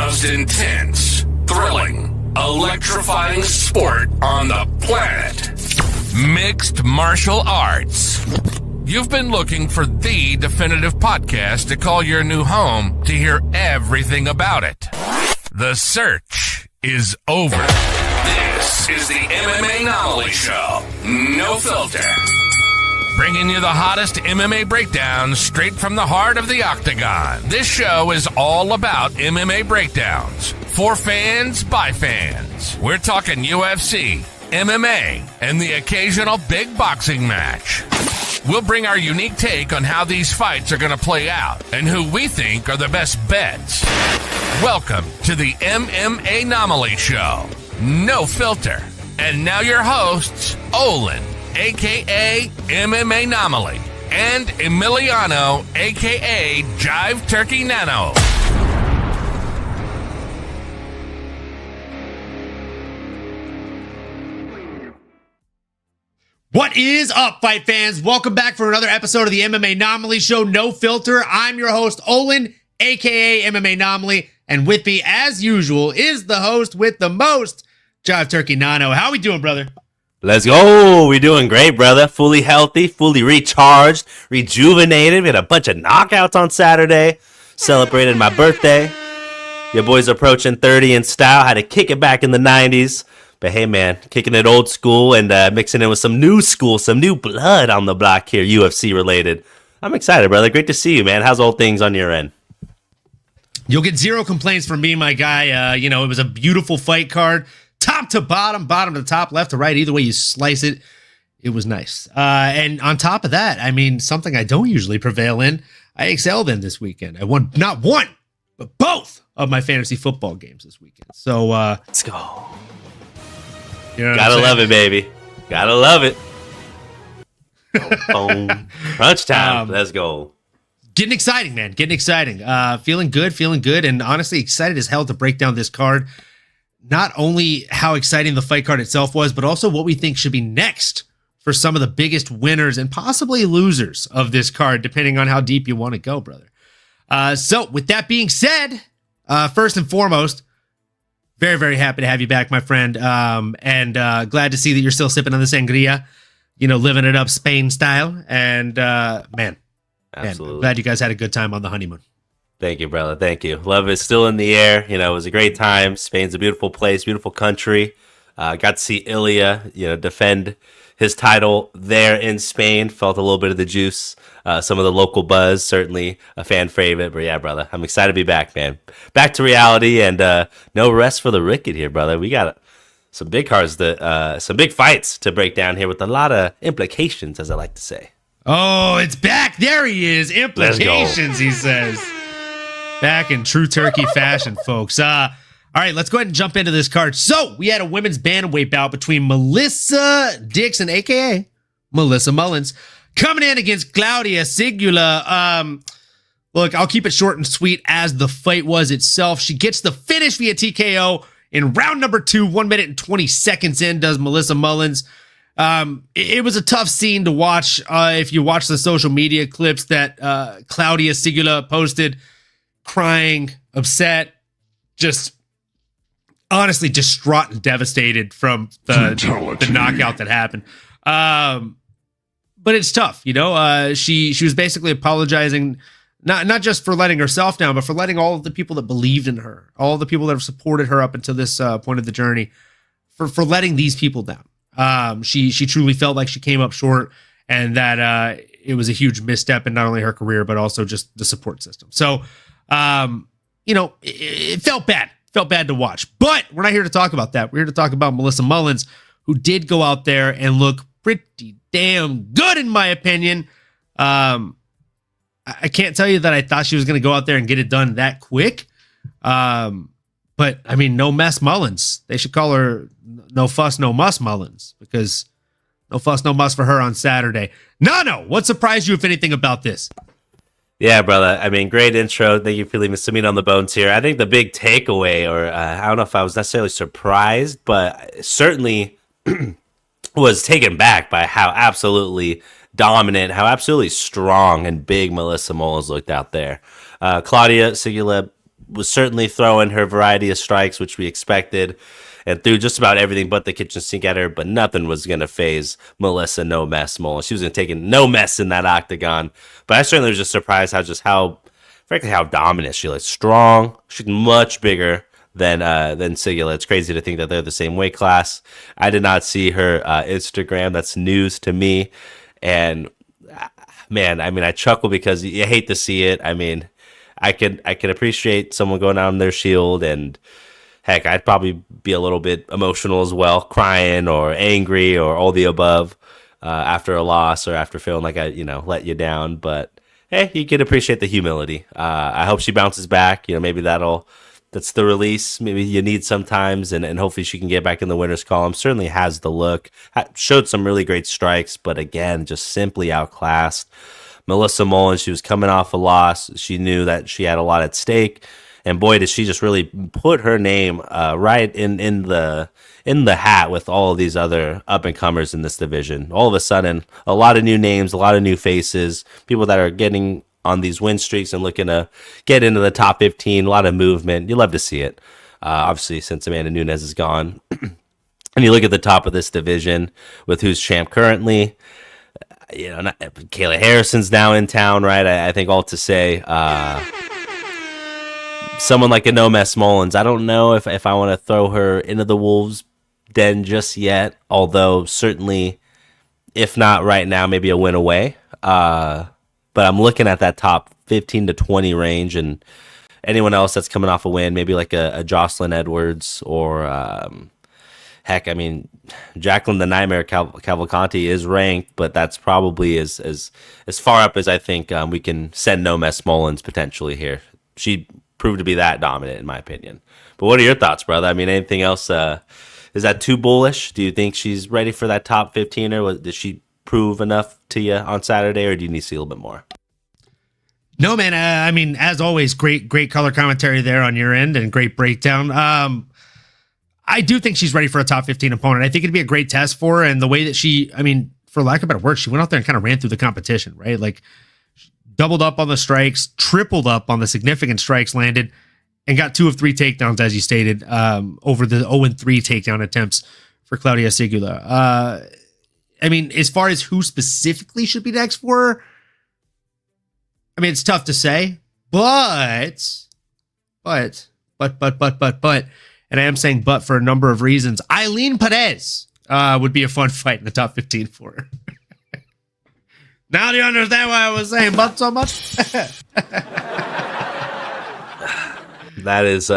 most intense, thrilling, electrifying sport on the planet. Mixed martial arts. You've been looking for the definitive podcast to call your new home to hear everything about it. The search is over. This is the MMAnomaly Show. No filter. Bringing you the hottest MMA breakdowns straight from the heart of the octagon. This show is all about MMA breakdowns. For fans, by fans. We're talking UFC, MMA, and the occasional big boxing match. We'll bring our unique take on how these fights are going to play out and who we think are the best bets. Welcome to the MMAnomaly Show. No filter. And now your hosts, Olin, a.k.a. MMAnomaly, and Emiliano, a.k.a. Jive Turkey Nano. What is up, fight fans? Welcome back for another episode of the MMAnomaly Show, No Filter. I'm your host, Olin, a.k.a. MMAnomaly, and with me, as usual, is the host with the most, Jive Turkey Nano. How we doing, brother? Let's go. We're doing great, brother. Fully healthy, fully recharged, rejuvenated. We had a bunch of knockouts on Saturday. Celebrated my birthday. Your boy's approaching 30 in style. Had to kick it back in the 90s. But hey, man, kicking it old school and mixing it with some new school, some new blood on the block here, UFC related. I'm excited, brother. Great to see you, man. How's all things on your end? You'll get zero complaints from me, my guy. It was a beautiful fight card. Top to bottom, bottom to top, left to right. Either way you slice it, it was nice. And on top of that, I mean, something I don't usually prevail in, I excelled in this weekend. I won not one, but both of my fantasy football games this weekend. So let's go. You know Gotta love it, baby. Gotta love it. Boom. Crunch time. Let's go. Getting exciting, man. Getting exciting. Feeling good, and honestly excited as hell to break down this card. Not only how exciting the fight card itself was, but also what we think should be next for some of the biggest winners and possibly losers of this card, depending on how deep you want to go, brother. So with that being said, first and foremost, very, very happy to have you back, my friend. And glad to see that you're still sipping on the sangria, living it up Spain style. And man, absolutely. Glad you guys had a good time on the honeymoon. Thank you, brother. Thank you. Love is still in the air. It was a great time. Spain's a beautiful place, beautiful country. Got to see Ilya, defend his title there in Spain. Felt a little bit of the juice. Some of the local buzz, certainly a fan favorite. But yeah, brother, I'm excited to be back, man. Back to reality and no rest for the wicked here, brother. We got some big cards, some big fights to break down here with a lot of implications, as I like to say. Oh, it's back. There he is. Implications, he says. Back in true turkey fashion, folks. All right, let's go ahead and jump into this card. So we had a women's bantamweight bout between Melissa Dixon, a.k.a. Melissa Mullins, coming in against Claudia Sigula. Look, I'll keep it short and sweet as the fight was itself. She gets the finish via TKO in round number 2, 1 minute and 20 seconds in, does Melissa Mullins. It was a tough scene to watch. If you watch the social media clips that Claudia Sigula posted, crying, upset, just honestly distraught and devastated from the knockout that happened. But it's tough, she was basically apologizing, not just for letting herself down, but for letting all of the people that believed in her, all of the people that have supported her up until this point of the journey, for letting these people down. She truly felt like she came up short, and that it was a huge misstep in not only her career, but also just the support system. So, it felt bad to watch, but we're not here to talk about that. We're here to talk about Melissa Mullins, who did go out there and look pretty damn good, in my opinion. I can't tell you that I thought she was going to go out there and get it done that quick. But I mean, no mess Mullins. They should call her no fuss, no muss Mullins, because no fuss, no muss for her on Saturday. Nano, what surprised you, if anything, about this? Yeah, brother. I mean, great intro. Thank you for leaving some meat on the bones here. I think the big takeaway, or I don't know if I was necessarily surprised, but certainly was taken back by how absolutely dominant, how absolutely strong and big Melissa Mullins looked out there. Claudia Sigula was certainly throwing her variety of strikes, which we expected, and threw just about everything but the kitchen sink at her, but nothing was going to phase Melissa No Mess Mullins. She was going to take no mess in that octagon. But I certainly was just surprised frankly, how dominant she looks. Strong. She's much bigger than Sigula. It's crazy to think that they're the same weight class. I did not see her Instagram. That's news to me. And man, I mean, I chuckle because you hate to see it. I mean, I can appreciate someone going out on their shield, and heck, I'd probably be a little bit emotional as well, crying or angry or all the above after a loss or after feeling like I let you down. But hey, you can appreciate the humility. I hope she bounces back. Maybe that's the release. Maybe you need sometimes, and hopefully she can get back in the winner's column. Certainly has the look. Showed some really great strikes, but again, just simply outclassed. Melissa Mullins, she was coming off a loss. She knew that she had a lot at stake, and boy, did she just really put her name right in the hat with all of these other up and comers in this division. All of a sudden, a lot of new names, a lot of new faces, people that are getting on these win streaks and looking to get into the top 15. A lot of movement. You love to see it. Obviously, since Amanda Nunes is gone, and you look at the top of this division with who's champ currently. Kayla Harrison's now in town, right? I think all to say. Someone like a No Mess Mullins, I don't know if I want to throw her into the Wolves den just yet, although certainly, if not right now, maybe a win away. But I'm looking at that top 15 to 20 range, and anyone else that's coming off a win, maybe like a Jocelyn Edwards or, heck, I mean, Jacqueline the Nightmare Cavalcanti is ranked, but that's probably as far up as I think we can send No Mess Mullins potentially here. She proved to be that dominant, in my opinion. But what are your thoughts, brother? I mean, anything else? Is that too bullish? Do you think she's ready for that top 15, or did she prove enough to you on Saturday, or do you need to see a little bit more? No, man. I mean, as always, great color commentary there on your end and great breakdown. I do think she's ready for a top 15 opponent. I think it'd be a great test for her, and the way that she, I mean, for lack of better word, she went out there and kind of ran through the competition, right? Like, doubled up on the strikes, tripled up on the significant strikes landed, and got 2 of 3 takedowns, as you stated, over the 0-3 takedown attempts for Claudia Sigula. I mean, as far as who specifically should be next for her, I mean, it's tough to say, but, and I am saying but for a number of reasons. Eileen Perez would be a fun fight in the top 15 for her. Now do you understand why I was saying but so much? That is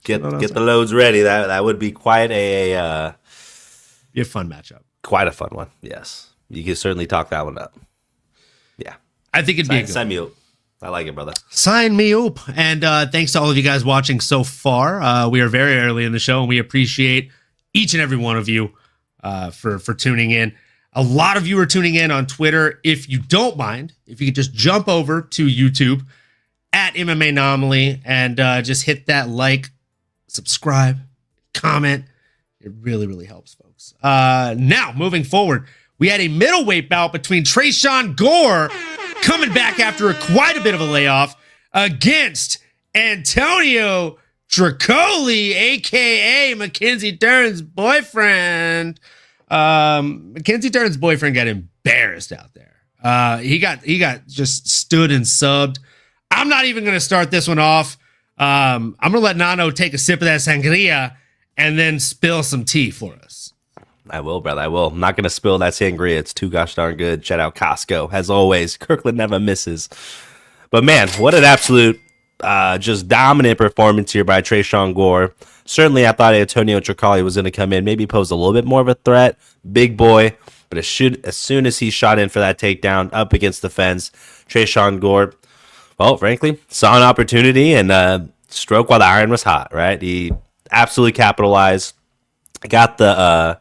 get the loads ready. That would be quite a fun matchup. Quite a fun one. Yes, you can certainly talk that one up. Yeah, I think it'd be a good sign me up. I like it, brother. Sign me up. And thanks to all of you guys watching so far. We are very early in the show, and we appreciate each and every one of you for tuning in. A lot of you are tuning in on Twitter. If you don't mind, if you could just jump over to YouTube at MMAnomaly and just hit that like, subscribe, comment. It really, really helps, folks. Now, moving forward, we had a middleweight bout between Trayshawn Gore coming back after quite a bit of a layoff against Antonio Tricoli, a.k.a. Mackenzie Dern's boyfriend. Mackenzie Dern's boyfriend got embarrassed out there. He got just stood and subbed. I'm not even going to start this one off. I'm going to let Nano take a sip of that sangria and then spill some tea for us. I will, brother. I will. I'm not going to spill that sangria. It's too gosh darn good. Shout out Costco. As always, Kirkland never misses. But man, what an absolute just dominant performance here by Trayshawn Gore. Certainly, I thought Antonio Tricoli was going to come in, maybe pose a little bit more of a threat. Big boy. But as soon as he shot in for that takedown up against the fence, Trayshawn Gore, well, frankly, saw an opportunity and struck while the iron was hot, right? He absolutely capitalized. Got the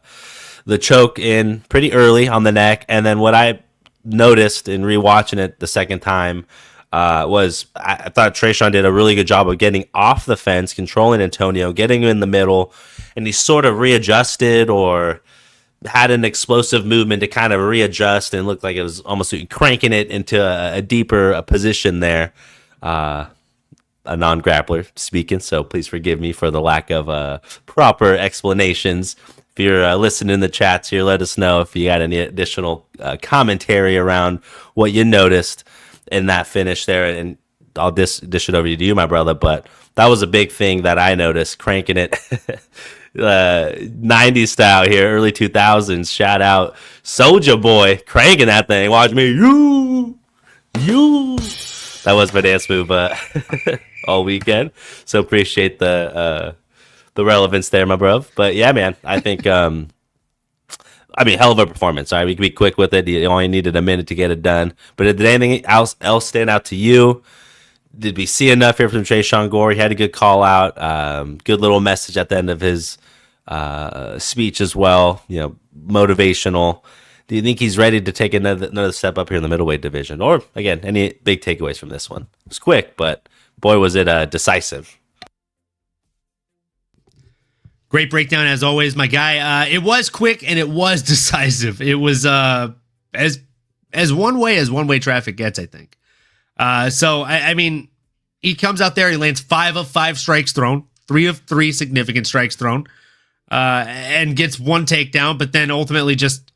choke in pretty early on the neck. And then what I noticed in rewatching it the second time was I thought Trayshawn did a really good job of getting off the fence, controlling Antonio, getting him in the middle, and he sort of readjusted or had an explosive movement to kind of readjust and looked like it was almost cranking it into a deeper position there. a non-grappler speaking, so please forgive me for the lack of proper explanations. If you're listening in the chats here, let us know if you got any additional commentary around what you noticed in that finish there, and I'll dish it over to you, my brother. But that was a big thing that I noticed, cranking it 90s style here, early 2000s. Shout out Soulja Boy, cranking that thing. Watch me, you. That was my dance move all weekend. So appreciate the relevance there, my bro. But yeah, man, I think hell of a performance. All right, we can be quick with it. You only needed a minute to get it done. But did anything else stand out to you? Did we see enough here from Tresean Gore? He had a good call out, good little message at the end of his speech as well. Motivational. Do you think he's ready to take another step up here in the middleweight division? Or again, any big takeaways from this one? It was quick, but boy, was it decisive. Great breakdown as always, my guy. It was quick and it was decisive. It was as one-way traffic gets, I think. So I mean, he comes out there, he lands 5 of 5 strikes thrown, 3 of 3 significant strikes thrown, and gets 1 takedown, but then ultimately just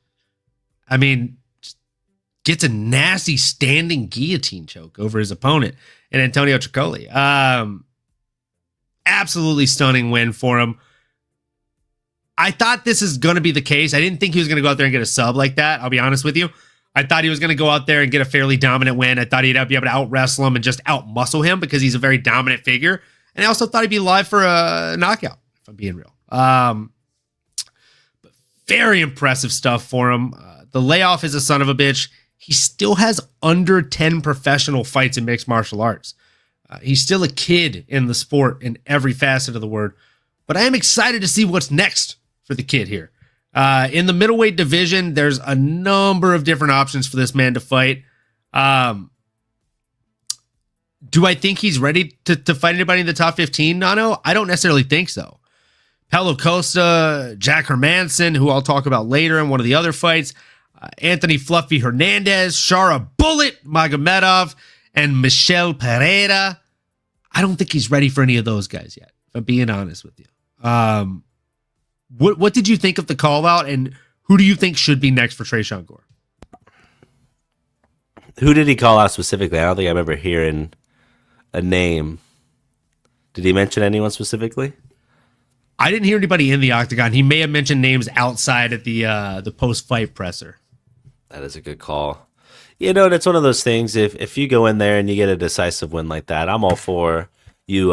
gets a nasty standing guillotine choke over his opponent and Antonio Tricoli. Absolutely stunning win for him. I thought this is going to be the case. I didn't think he was going to go out there and get a sub like that. I'll be honest with you. I thought he was going to go out there and get a fairly dominant win. I thought he'd be able to out-wrestle him and just out-muscle him because he's a very dominant figure. And I also thought he'd be live for a knockout, if I'm being real. But very impressive stuff for him. The layoff is a son of a bitch. He still has under 10 professional fights in mixed martial arts. He's still a kid in the sport in every facet of the word. But I am excited to see what's next for the kid here. In the middleweight division, there's a number of different options for this man to fight. Do I think he's ready to fight anybody in the top 15, Nano? I don't necessarily think so. Paulo Costa, Jack Hermanson, who I'll talk about later in one of the other fights, Anthony Fluffy Hernandez, Shara Bullet Magomedov, and Michel Pereira. I don't think he's ready for any of those guys yet, if I'm being honest with you. What did you think of the call out, and who do you think should be next for Tresean Gore? Who did he call out specifically? I don't think I remember hearing a name. Did he mention anyone specifically? I didn't hear anybody in the octagon. He may have mentioned names outside at the post-fight presser. That is a good call. And it's one of those things. If you go in there and you get a decisive win like that, I'm all for you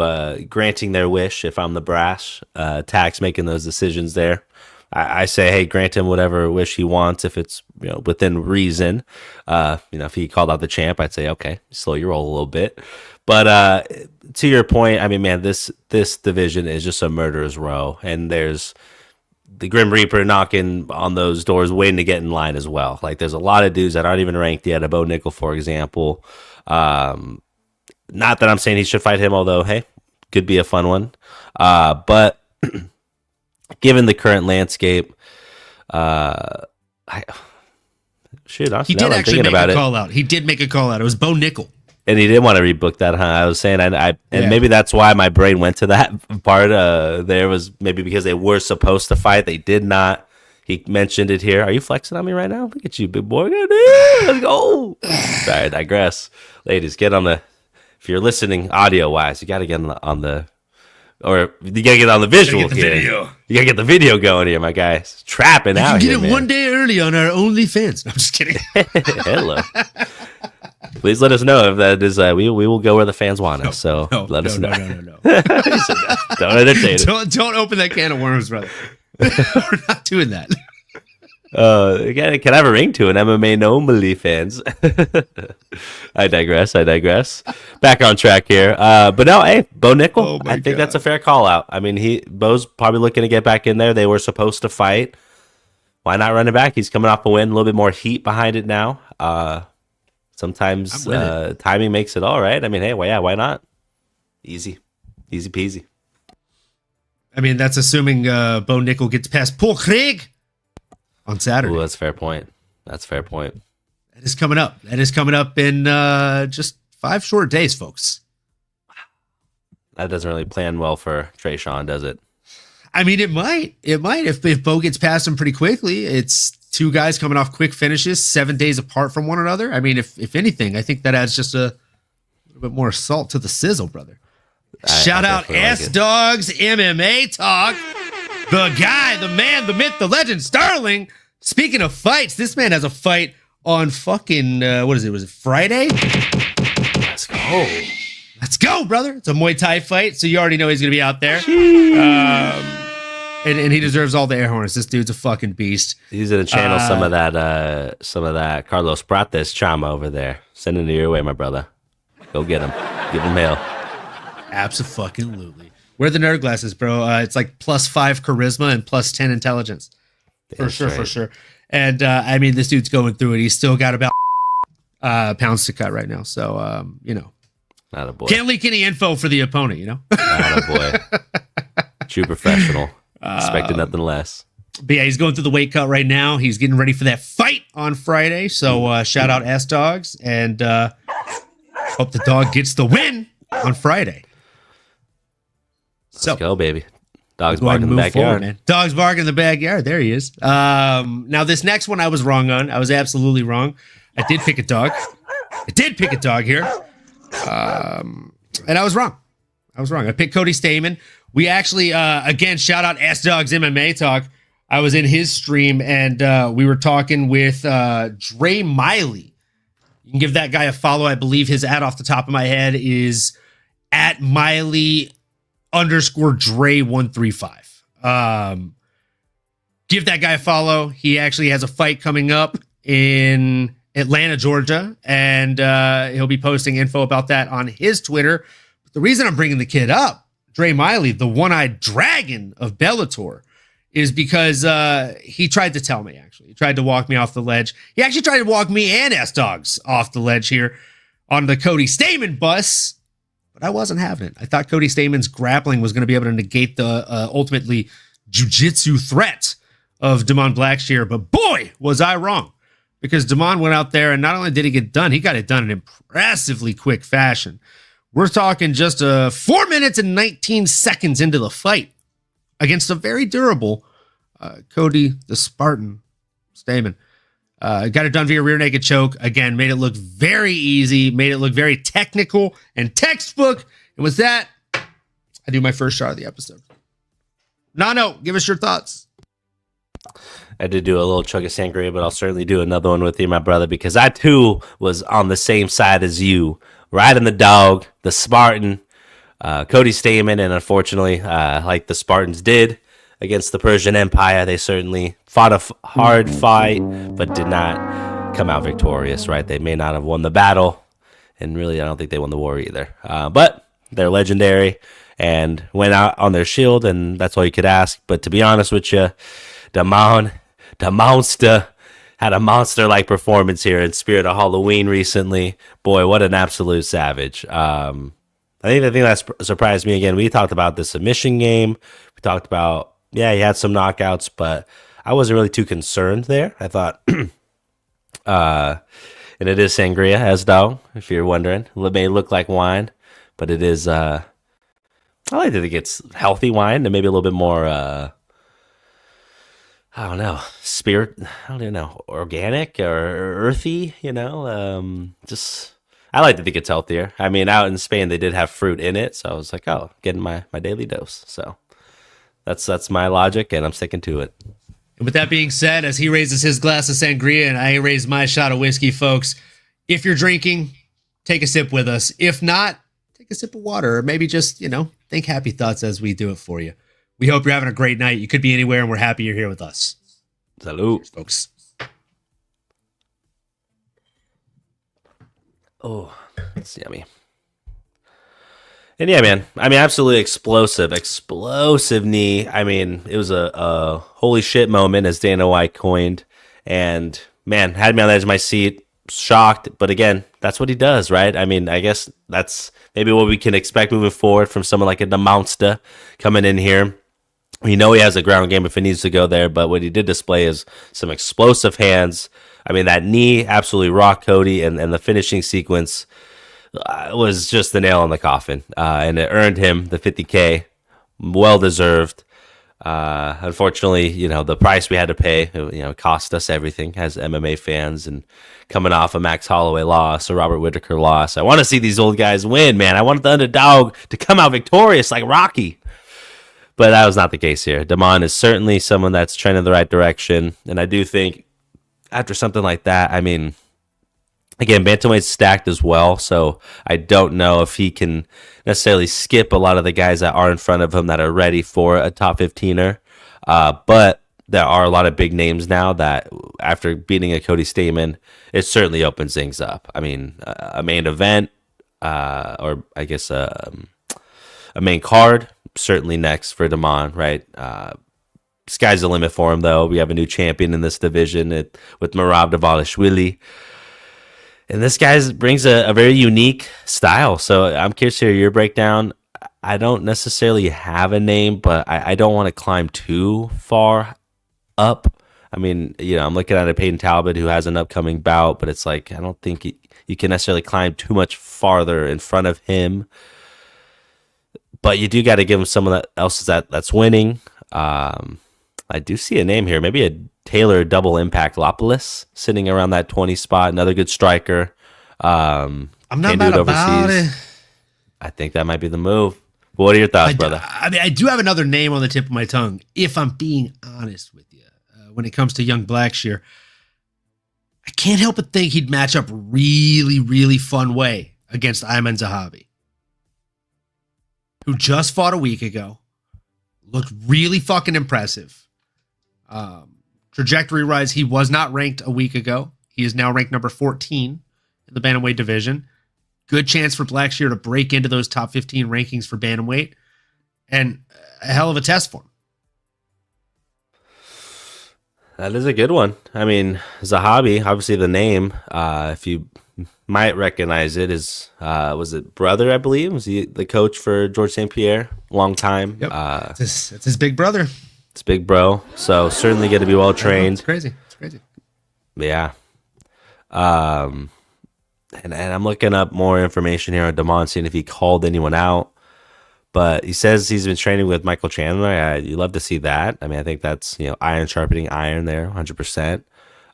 granting their wish. If I'm the brass tax making those decisions there, I say, hey, grant him whatever wish he wants if it's within reason. If he called out the champ, I'd say, okay, slow your roll a little bit. But to your point, I mean, man, this division is just a murderer's row, and there's the Grim Reaper knocking on those doors, waiting to get in line as well. Like, there's a lot of dudes that aren't even ranked yet. A Bo Nickel, for example. Not that I'm saying he should fight him, although, hey, could be a fun one. But given the current landscape, he did actually make a call out. He did make a call out. It was Bo Nickel. And he didn't want to rebook that, huh? I was saying, maybe that's why my brain went to that part. There was maybe because they were supposed to fight, they did not. He mentioned it here. Are you flexing on me right now? Look at you, big boy. Let's go. Sorry, I digress. Ladies, get on the. If you're listening audio wise, you got to get on the, or you got to get on the visual here. Video. You got to get the video going here, my guy. It's trapping out here. You can get it one day early on our OnlyFans. I'm just kidding. Hello. Please let us know if that is. We will go where the fans want us. So let us know. No. Don't entertain it. Don't open that can of worms, brother. We're not doing that. Can I have a ring to an MMAnomaly fans? I digress. Back on track here. But no, hey, Bo Nickel. I think that's a fair call out. I mean, Bo's probably looking to get back in there. They were supposed to fight. Why not run it back? He's coming off a win, a little bit more heat behind it now. Sometimes timing makes it all, right? I mean, hey, why not? Easy peasy. I mean, that's assuming Bo Nickel gets past Paul Craig on Saturday. Ooh, that's a fair point. That is coming up. In just 5 short days, folks. that doesn't really plan well for Trayshawn, does it? I mean, it might. It might if Bo gets past him pretty quickly. It's two guys coming off quick finishes, 7 days apart from one another. I mean, if anything, I think that adds just a little bit more salt to the sizzle, brother. Shout out S Dogs MMA Talk. The guy, the man, the myth, the legend, Sterling. Speaking of fights, this man has a fight on fucking, what is it? Was it Friday? Let's go. Let's go, brother. It's a Muay Thai fight, so you already know he's going to be out there. And he deserves all the air horns. This dude's a fucking beast. He's going to channel some of that Carlos Prates trauma over there. Sending it your way, my brother. Go get him. Give him hell. Absolutely. Wear the nerd glasses, bro. It's like +5 charisma and +10 intelligence. For sure. And I mean, this dude's going through it. He's still got about pounds to cut right now. So, Not a boy. Can't leak any info for the opponent, Not a boy. True professional. Expected nothing less. But yeah, he's going through the weight cut right now. He's getting ready for that fight on Friday. So shout out S Dogs and hope the dog gets the win on Friday. Let's go, baby. Dogs barking in the backyard. Man. Dogs barking in the backyard. There he is. Now, this next one I was wrong on. I was absolutely wrong. I did pick a dog. Here. And I was wrong. I picked Cody Stamann. We actually, again, shout out S Dogs MMA Talk. I was in his stream and we were talking with Dre Miley. You can give that guy a follow. I believe his ad off the top of my head is at Miley_Dre135. Give that guy a follow. He actually has a fight coming up in Atlanta, Georgia, and he'll be posting info about that on his Twitter. But the reason I'm bringing the kid up, Dre Miley, the one-eyed dragon of Bellator, is because he tried to tell me, actually. He tried to walk me off the ledge. He actually tried to walk me and S-Dogs off the ledge here on the Cody Stamann bus, but I wasn't having it. I thought Cody Stamann's grappling was going to be able to negate the ultimately jiu-jitsu threat of Damon Blackshear, but boy, was I wrong. Because Damon went out there and not only did he get done, he got it done in impressively quick fashion. We're talking just 4 minutes and 19 seconds into the fight against a very durable Cody the Spartan Stamann. Got it done via rear naked choke. Again, made it look very easy, made it look very technical and textbook. And with that, I do my first shot of the episode. Nano, give us your thoughts. I did do a little chug of sangria, but I'll certainly do another one with you, my brother, because I too was on the same side as you, riding the dog, the Spartan, Cody Stamann, and unfortunately, like the Spartans did against the Persian Empire, they certainly fought a hard fight, but did not come out victorious, right? They may not have won the battle, and really, I don't think they won the war either. But they're legendary and went out on their shield, and that's all you could ask. But to be honest with you, the monster had a monster-like performance here in Spirit of Halloween recently. Boy, what an absolute savage. I think the thing that surprised me again, we talked about the submission game. We talked about, he had some knockouts, but I wasn't really too concerned there. I thought, and it is sangria, as though, if you're wondering. It may look like wine, but it is, I like to think it's healthy wine and maybe a little bit more, I don't know, organic or earthy, just, I like to think it's healthier. I mean, out in Spain, they did have fruit in it, so I was like, getting my daily dose. So that's my logic, and I'm sticking to it. And with that being said, as he raises his glass of sangria and I raise my shot of whiskey, folks, if you're drinking, take a sip with us. If not, take a sip of water, or maybe just, think happy thoughts as we do it for you. We hope you're having a great night. You could be anywhere, and we're happy you're here with us. Salud. Cheers, folks. Oh, it's yummy. And yeah, man. I mean, absolutely explosive knee. I mean, it was a holy shit moment, as Dana White coined. And man, had me on the edge of my seat, shocked. But again, that's what he does, right? I mean, I guess that's maybe what we can expect moving forward from someone like a monster coming in here. We know he has a ground game if it needs to go there, but what he did display is some explosive hands. I mean, that knee absolutely rocked Cody, and the finishing sequence was just the nail in the coffin, and it earned him the $50K, well deserved. Unfortunately, the price we had to pay, cost us everything as MMA fans, and coming off a Max Holloway loss, a Robert Whittaker loss. I want to see these old guys win, man. I want the underdog to come out victorious like Rocky. But that was not the case here. Damon is certainly someone that's trending in the right direction. And I do think after something like that, I mean, again, bantamweight's stacked as well. So I don't know if he can necessarily skip a lot of the guys that are in front of him that are ready for a top 15er. But there are a lot of big names now that after beating a Cody Stamann, it certainly opens things up. I mean, a main event, or I guess a main card, certainly next for Damon, right? Sky's the limit for him, though. We have a new champion in this division with Merab Dvalishvili. And this guy brings a very unique style. So I'm curious to hear your breakdown. I don't necessarily have a name, but I don't want to climb too far up. I mean, I'm looking at a Peyton Talbot who has an upcoming bout, but it's like I don't think you can necessarily climb too much farther in front of him. But you do got to give him someone else that's winning. I do see a name here, maybe a Taylor double impact Lopoulos sitting around that 20 spot. Another good striker. I'm not mad about it. I think that might be the move. What are your thoughts, brother? I do have another name on the tip of my tongue, if I'm being honest with you. When it comes to young Blackshear, I can't help but think he'd match up really, really fun way against Ayman Zahabi, who just fought a week ago, looked really fucking impressive. Trajectory rise, he was not ranked a week ago. He is now ranked number 14 in the bantamweight division. Good chance for Blackshear to break into those top 15 rankings for bantamweight, and a hell of a test for him. That is a good one. I mean, Zahabi, obviously the name, if you might recognize it, is was it brother, I believe? Was he the coach for George St. Pierre? Long time. Yep. It's his big brother. It's big bro. So certainly going to be well trained. It's crazy. Yeah. And I'm looking up more information here on Damon, seeing if he called anyone out. But he says he's been training with Michael Chandler. You love to see that. I mean, I think that's, iron sharpening iron there, 100%.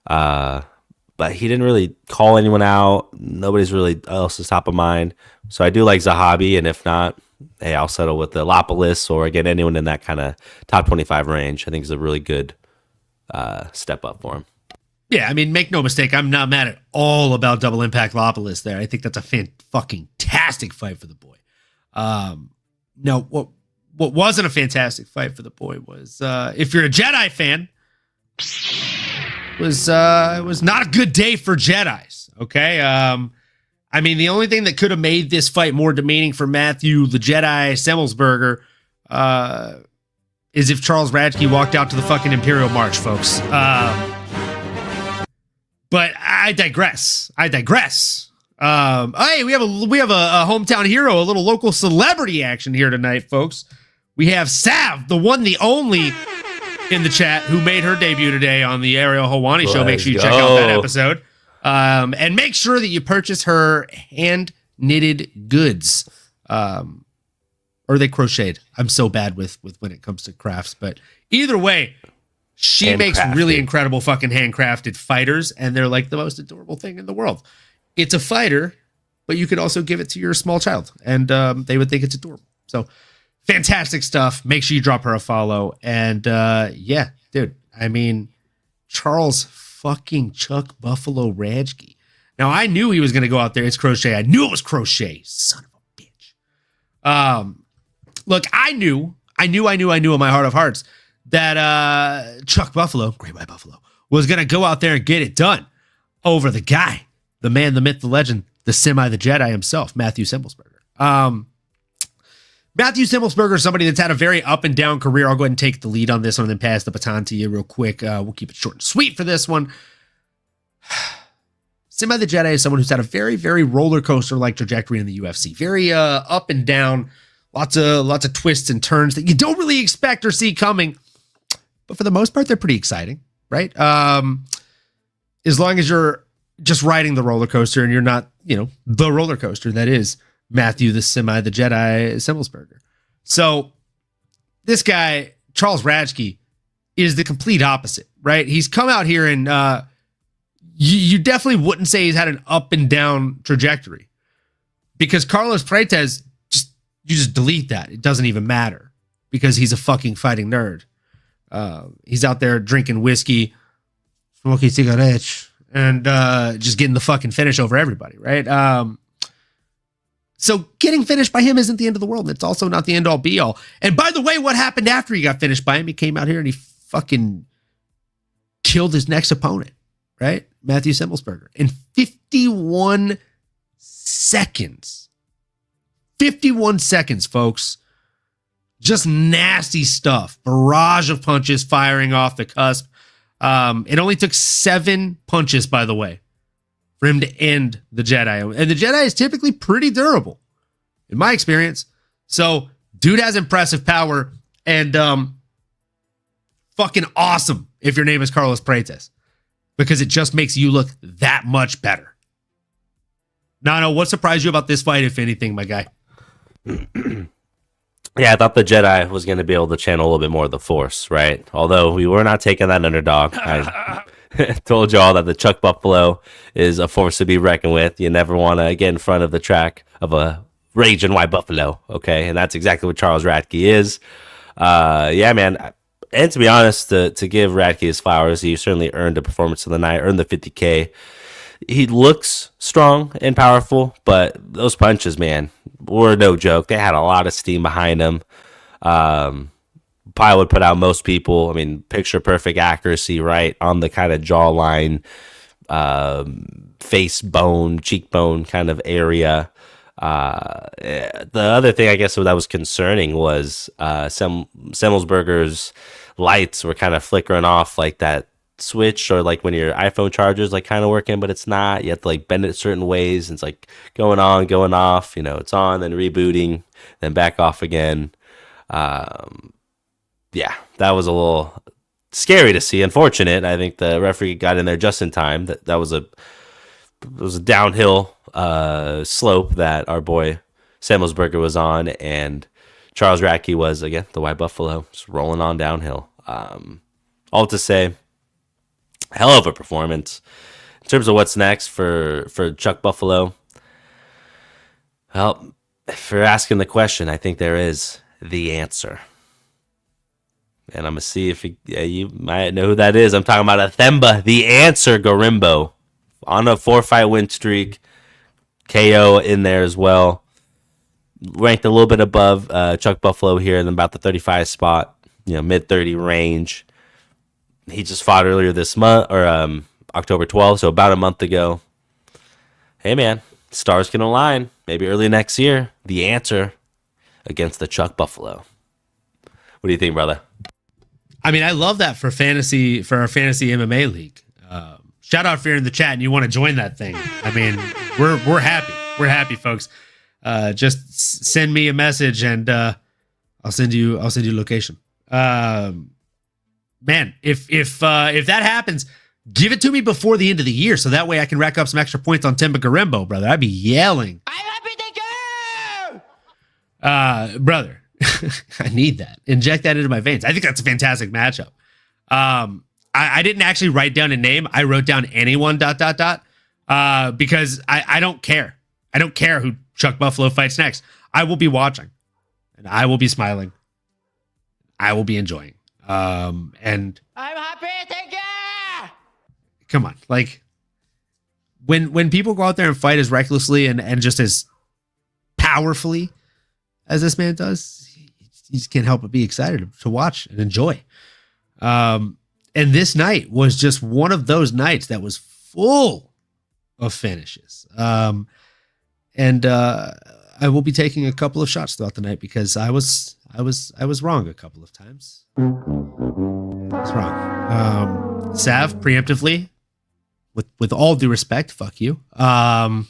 But he didn't really call anyone out. Nobody's really else is top of mind. So I do like Zahabi, and if not, hey, I'll settle with the Lopoulos or, again, anyone in that kind of top 25 range. I think is a really good step up for him. Yeah, I mean, make no mistake, I'm not mad at all about double impact Lopoulos there. I think that's a fucking-tastic fight for the boy. No, what wasn't a fantastic fight for the boy was, if you're a Jedi fan, it was not a good day for Jedis, okay? I mean, the only thing that could have made this fight more demeaning for Matthew the Jedi Semmelsberger is if Charles Radke walked out to the fucking Imperial March, folks. But I digress. Hey, we have a hometown hero, a little local celebrity action here tonight, folks. We have Sav, the one, the only, in the chat, who made her debut today on the Ariel Helwani Show. Make sure you check out that episode. And make sure that you purchase her hand-knitted goods. Or they crocheted. I'm so bad with when it comes to crafts. But either way, she makes really incredible fucking handcrafted fighters, and they're like the most adorable thing in the world. It's a fighter, but you could also give it to your small child, and they would think it's adorable. So fantastic stuff. Make sure you drop her a follow. And yeah, dude, I mean, Charles fucking Chuck Buffalo Radke. Now, I knew he was going to go out there. It's crochet. I knew it was crochet. Son of a bitch. Look, I knew in my heart of hearts that Chuck Buffalo, Great White Buffalo, was going to go out there and get it done over the guy, the man, the myth, the legend, the semi, the Jedi himself, Matthew Semmelsberger. Matthew Semmelsberger is somebody that's had a very up and down career. I'll go ahead and take the lead on this one and then pass the baton to you real quick. We'll keep it short and sweet for this one. Semi the Jedi is someone who's had a very, very roller coaster like trajectory in the UFC. Very up and down, lots of twists and turns that you don't really expect or see coming. But for the most part, they're pretty exciting, right? As long as you're just riding the roller coaster and you're not the roller coaster that is Matthew the Jedi Semmelsberger. So this guy, Charles Radke, is the complete opposite, right? He's come out here and you definitely wouldn't say he's had an up and down trajectory, because Carlos Freitas, you just delete that. It doesn't even matter because he's a fucking fighting nerd. He's out there drinking whiskey, smoking cigarettes, and just getting the fucking finish over everybody, right? So getting finished by him isn't the end of the world. And it's also not the end all be all. And by the way, what happened after he got finished by him? He came out here and he fucking killed his next opponent, right? Matthew Semmelsberger in 51 seconds. 51 seconds, folks. Just nasty stuff. Barrage of punches firing off the cusp. It only took 7 punches, by the way, for him to end the Jedi. And the Jedi is typically pretty durable, in my experience. So, dude has impressive power and fucking awesome if your name is Carlos Freitas, because it just makes you look that much better. Nano, what surprised you about this fight, if anything, my guy? Yeah, I thought the Jedi was going to be able to channel a little bit more of the Force, right? Although we were not taking that underdog. I told y'all that the Chuck Buffalo is a force to be reckoned with. You never want to get in front of the track of a raging white buffalo, okay? And that's exactly what Charles Radke is. Yeah, man. And to be honest, to give Radke his flowers, he certainly earned a performance of the night, earned the 50K. He looks strong and powerful, but those punches, man, were no joke. They had a lot of steam behind them. Probably would put out most people. I mean, picture perfect accuracy, right on the kind of jawline, face bone, cheekbone kind of area. The other thing I guess that was concerning was Semmelsberger's lights were kind of flickering off like that switch, or like when your iPhone charger's like kind of working, but it's not. You have to like bend it certain ways, and it's like going on, going off. It's on, then rebooting, then back off again. Yeah, that was a little scary to see. Unfortunate. I think the referee got in there just in time. That was a downhill slope that our boy Semmelsberger was on, and Charles Radke was, again, the White Buffalo, just rolling on downhill. All to say, hell of a performance. In terms of what's next for Chuck Buffalo, well, if you're asking the question, I think there is the answer. And I'm going to see if you might know who that is. I'm talking about Athemba, the answer, Garimbo. On a 4-fight win streak. KO in there as well. Ranked a little bit above Chuck Buffalo here in about the 35 spot. Mid-30 range. He just fought earlier this month, or October 12th, so about a month ago. Hey, man, stars can align. Maybe early next year, the answer against the Chuck Buffalo. What do you think, brother? I mean, I love that for our fantasy MMA league. Shout out if you're in the chat and you want to join that thing. I mean, we're happy. We're happy, folks. Just send me a message and I'll send you location. Man, if that happens, give it to me before the end of the year, so that way I can rack up some extra points on Timba Garimbo, brother. I'd be yelling. I'm happy to go! Brother, I need that. Inject that into my veins. I think that's a fantastic matchup. I didn't actually write down a name. I wrote down anyone ... because I don't care. I don't care who Chuck Buffalo fights next. I will be watching, and I will be smiling. I will be enjoying. And I'm happy to go. Come on, like when people go out there and fight as recklessly and just as powerfully as this man does, you just can't help but be excited to watch and enjoy. And this night was just one of those nights that was full of finishes. And I will be taking a couple of shots throughout the night because I was wrong a couple of times. I was wrong. Sav, preemptively, with all due respect, fuck you. And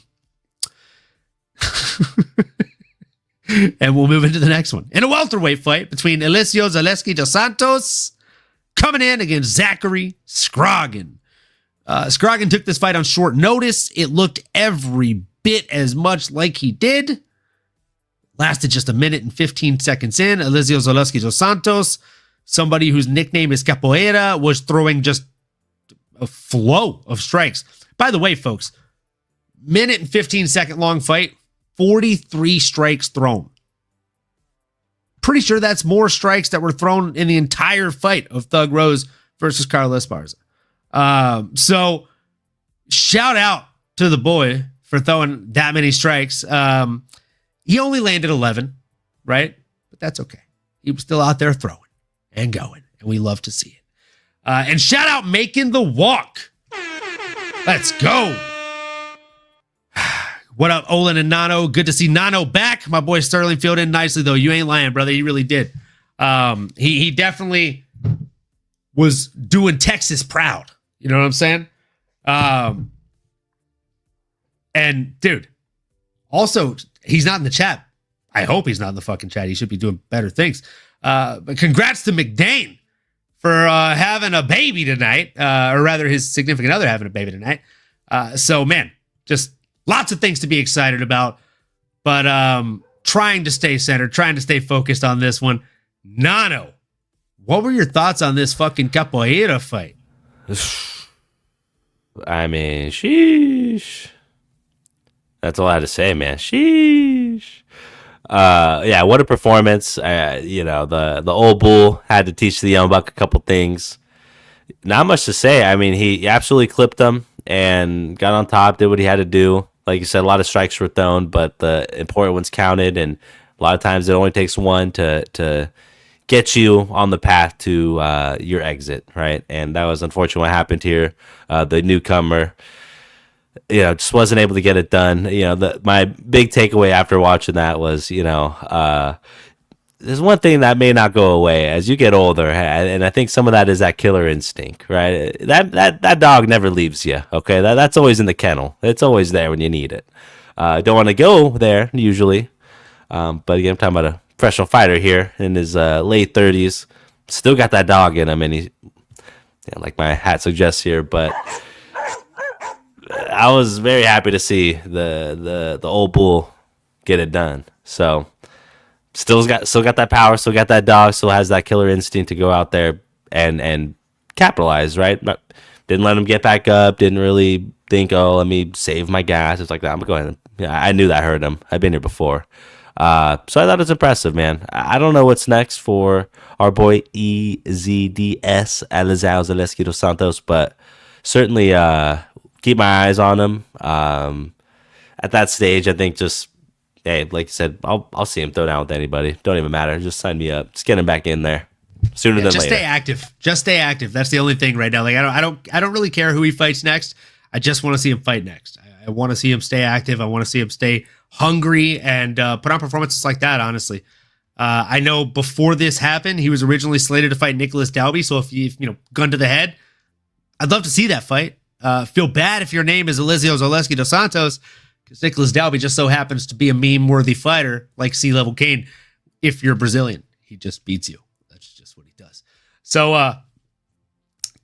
we'll move into the next one. In a welterweight fight between Eliseo Zaleski dos Santos coming in against Zachary Scroggin. Scroggin took this fight on short notice. It looked every bit as much like he did. Lasted just a minute and 15 seconds in. Eliseo Zaleski dos Santos, somebody whose nickname is Capoeira, was throwing just a flow of strikes. By the way, folks, minute and 15-second long fight, 43 strikes thrown. Pretty sure that's more strikes that were thrown in the entire fight of Thug Rose versus Carlos Esparza. So shout out to the boy for throwing that many strikes. He only landed 11, right? But that's okay. He was still out there throwing and going, and we love to see it. And shout out Making the Walk. Let's go. What up, Olin and Nano? Good to see Nano back. My boy Sterling filled in nicely, though. You ain't lying, brother. He really did. He definitely was doing Texas proud. You know what I'm saying? And, dude, also, he's not in the chat. I hope he's not in the fucking chat. He should be doing better things. But congrats to McDane for having a baby tonight, or rather his significant other having a baby tonight. So, man, just lots of things to be excited about, but trying to stay centered, trying to stay focused on this one. Nano, what were your thoughts on this fucking capoeira fight? I mean, sheesh. That's all I had to say, man. Sheesh. Yeah, what a performance. The old bull had to teach the young buck a couple things. Not much to say. I mean, he absolutely clipped them and got on top, did what he had to do. Like you said, a lot of strikes were thrown, but the important ones counted, and a lot of times it only takes one to get you on the path to your exit, right? And that was unfortunately what happened here. The newcomer, just wasn't able to get it done. My big takeaway after watching that was, there's one thing that may not go away as you get older, and I think some of that is that killer instinct, right? That dog never leaves you, okay? That's always in the kennel. It's always there when you need it. Don't want to go there usually, but again, I'm talking about a professional fighter here in his late 30s. Still got that dog in him, and like my hat suggests here, but I was very happy to see the old bull get it done. So still got that power, still got that dog, still has that killer instinct to go out there and capitalize, right? Didn't let him get back up, didn't really think, let me save my gas. It's like that. I'm going to I knew that hurt him. I've been here before. So I thought it was impressive, man. I don't know what's next for our boy EZDS, Eliseo Zaleski dos Santos, but certainly keep my eyes on him. At that stage, I think just, hey, like you said, I'll see him throw down with anybody. Don't even matter. Just sign me up. Just get him back in there sooner than later. Just stay active. Just stay active. That's the only thing right now. Like I don't really care who he fights next. I just want to see him fight next. I want to see him stay active. I want to see him stay hungry and put on performances like that. Honestly, I know before this happened, he was originally slated to fight Nicholas Dalby. So if you gun to the head, I'd love to see that fight. Feel bad if your name is Eliseo Zaleski dos Santos, because Nicholas Dalby just so happens to be a meme-worthy fighter like C-Level Kane. If you're Brazilian, he just beats you. That's just what he does. So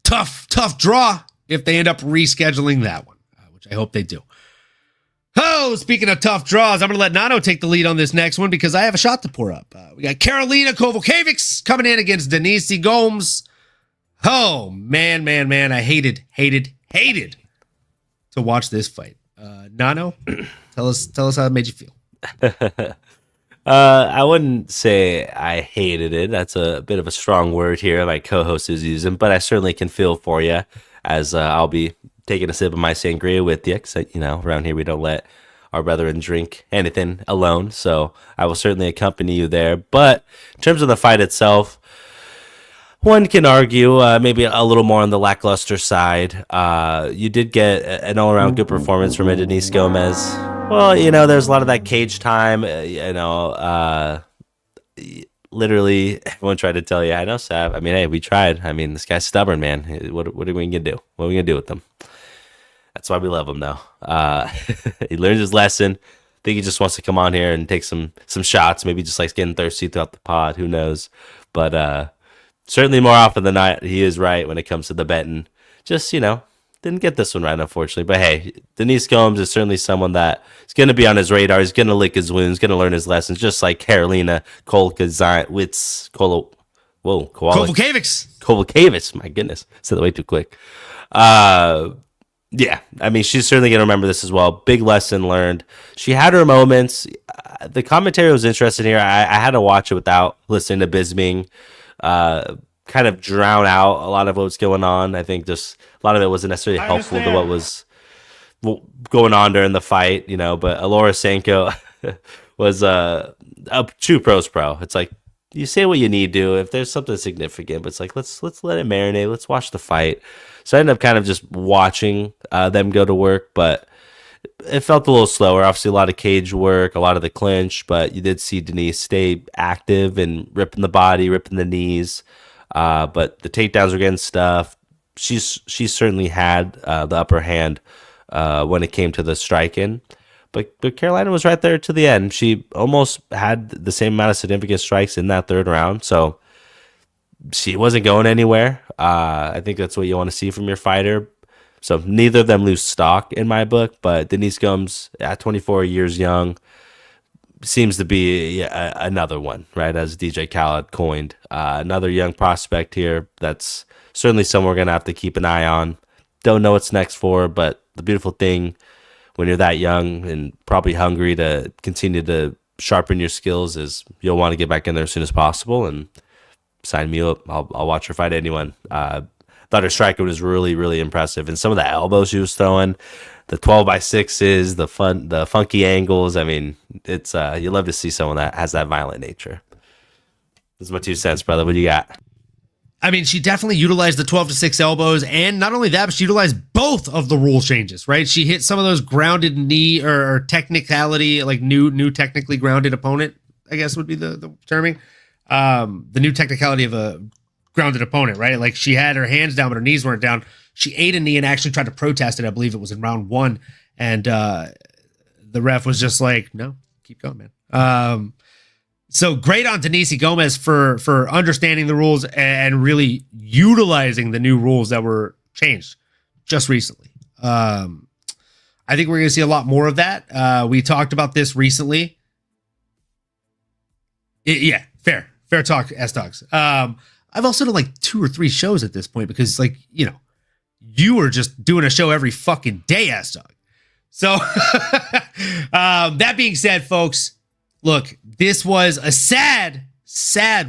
tough draw if they end up rescheduling that one, which I hope they do. Oh, speaking of tough draws, I'm going to let Nano take the lead on this next one because I have a shot to pour up. We got Karolina Kowalkiewicz coming in against Denise Gomes. Oh, man. I hated to watch this fight. Nano, tell us how it made you feel. I wouldn't say I hated it. That's a bit of a strong word here my co-host is using, but I certainly can feel for you as I'll be taking a sip of my sangria with you, because around here we don't let our brethren drink anything alone, so I will certainly accompany you there. But in terms of the fight itself, one can argue maybe a little more on the lackluster side. You did get an all-around good performance from Denise Gomez. Well, there's a lot of that cage time. Literally, everyone tried to tell you, I know, Sav. I mean, hey, we tried. I mean, this guy's stubborn, man. What are we going to do? What are we going to do with him? That's why we love him, though. He learned his lesson. I think he just wants to come on here and take some shots. Maybe just likes getting thirsty throughout the pod. Who knows? But certainly more often than not, he is right when it comes to the betting. Just, didn't get this one right, unfortunately. But hey, Denise Gomes is certainly someone that is going to be on his radar. He's going to lick his wounds, going to learn his lessons, just like Karolina Kowalkiewicz. My goodness, said that way too quick. Yeah, I mean, she's certainly going to remember this as well. Big lesson learned. She had her moments. The commentary was interesting here. I had to watch it without listening to Bisping. Kind of drown out a lot of what's going on. I think just a lot of it wasn't necessarily helpful to what was going on during the fight, But Alora Sanko was a true pros pro. It's like you say what you need to if there's something significant, but it's like let's let it marinate. Let's watch the fight. So I ended up kind of just watching them go to work, but it felt a little slower. Obviously, a lot of cage work, a lot of the clinch, but you did see Denise stay active and ripping the body, ripping the knees. But the takedowns were getting stuffed. She certainly had the upper hand when it came to the striking. But Carolina was right there to the end. She almost had the same amount of significant strikes in that third round. So she wasn't going anywhere. I think that's what you want to see from your fighter. So neither of them lose stock in my book. But Denise Gomes, at 24 years young, seems to be another one, right? As DJ Khaled coined. Another young prospect here that's certainly someone we're going to have to keep an eye on. Don't know what's next for, but the beautiful thing when you're that young and probably hungry to continue to sharpen your skills is you'll want to get back in there as soon as possible, and sign me up. I'll watch her fight anyone. Thought her striking was really, really impressive. And some of the elbows she was throwing, the 12x6s, the funky angles. I mean, it's you love to see someone that has that violent nature. This is my 2 cents, brother. What do you got? I mean, she definitely utilized the 12-6 elbows, and not only that, but she utilized both of the rule changes, right? She hit some of those grounded knee or technicality, like new technically grounded opponent, I guess would be the terming. The new technicality of a grounded opponent, right? Like she had her hands down, but her knees weren't down. She ate a knee and actually tried to protest it. I believe it was in round 1. And the ref was just like, no, keep going, man. So great on Denise Gomez for understanding the rules and really utilizing the new rules that were changed just recently. I think we're going to see a lot more of that. We talked about this recently. Yeah, fair talk, S-Dogs. I've also done like 2 or 3 shows at this point because, like, you were just doing a show every fucking day, S-Dog. So that being said, folks, look, this was a sad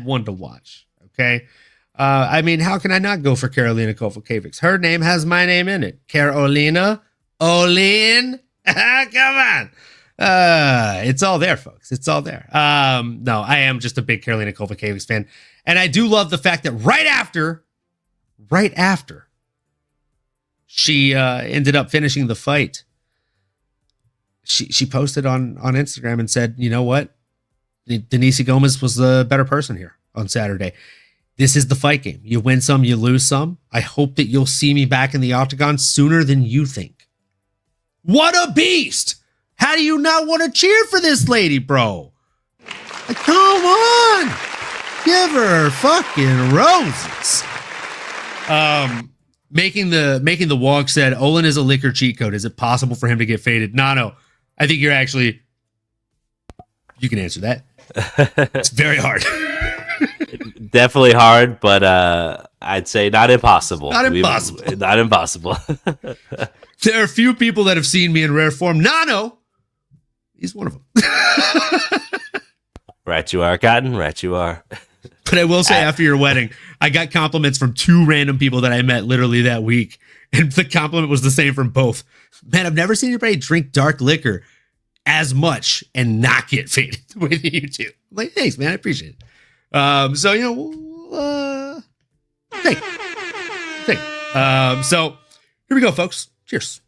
one to watch. Okay. I mean, how can I not go for Karolina Kowalkiewicz? Her name has my name in it. Karolina Olin. Come on. It's all there, folks. It's all there. No, I am just a big Karolina Kowalkiewicz fan. And I do love the fact that right after she ended up finishing the fight, she posted on Instagram and said, you know what? Denise Gomez was the better person here on Saturday. This is the fight game. You win some, you lose some. I hope that you'll see me back in the octagon sooner than you think. What a beast! How do you not want to cheer for this lady, bro? Like, come on! Give her fucking roses. Making the walk said, Olin is a liquor cheat code. Is it possible for him to get faded? No. I think you can answer that. It's very hard. Definitely hard, but I'd say not impossible. Not impossible. Not impossible. There are a few people that have seen me in rare form. Nano, he's one of them. Rat you are, Cotton. Rat you are. But I will say, after your wedding, I got compliments from 2 random people that I met literally that week. And the compliment was the same from both. Man, I've never seen anybody drink dark liquor as much and not get faded the way that you do. I'm like, thanks, man. I appreciate it. So, thank you. So here we go, folks. Cheers.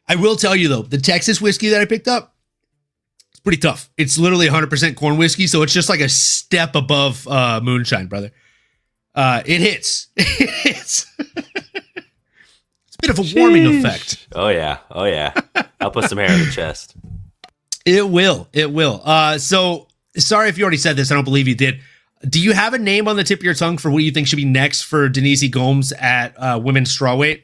I will tell you, though, the Texas whiskey that I picked up, it's pretty tough. It's literally 100% corn whiskey, so it's just like a step above moonshine, brother. It hits. It hits. It's a bit of a warming effect. Oh, yeah. I'll put some hair on the chest. It will. It will. So sorry if you already said this. I don't believe you did. Do you have a name on the tip of your tongue for what you think should be next for Denise Gomes at women's strawweight?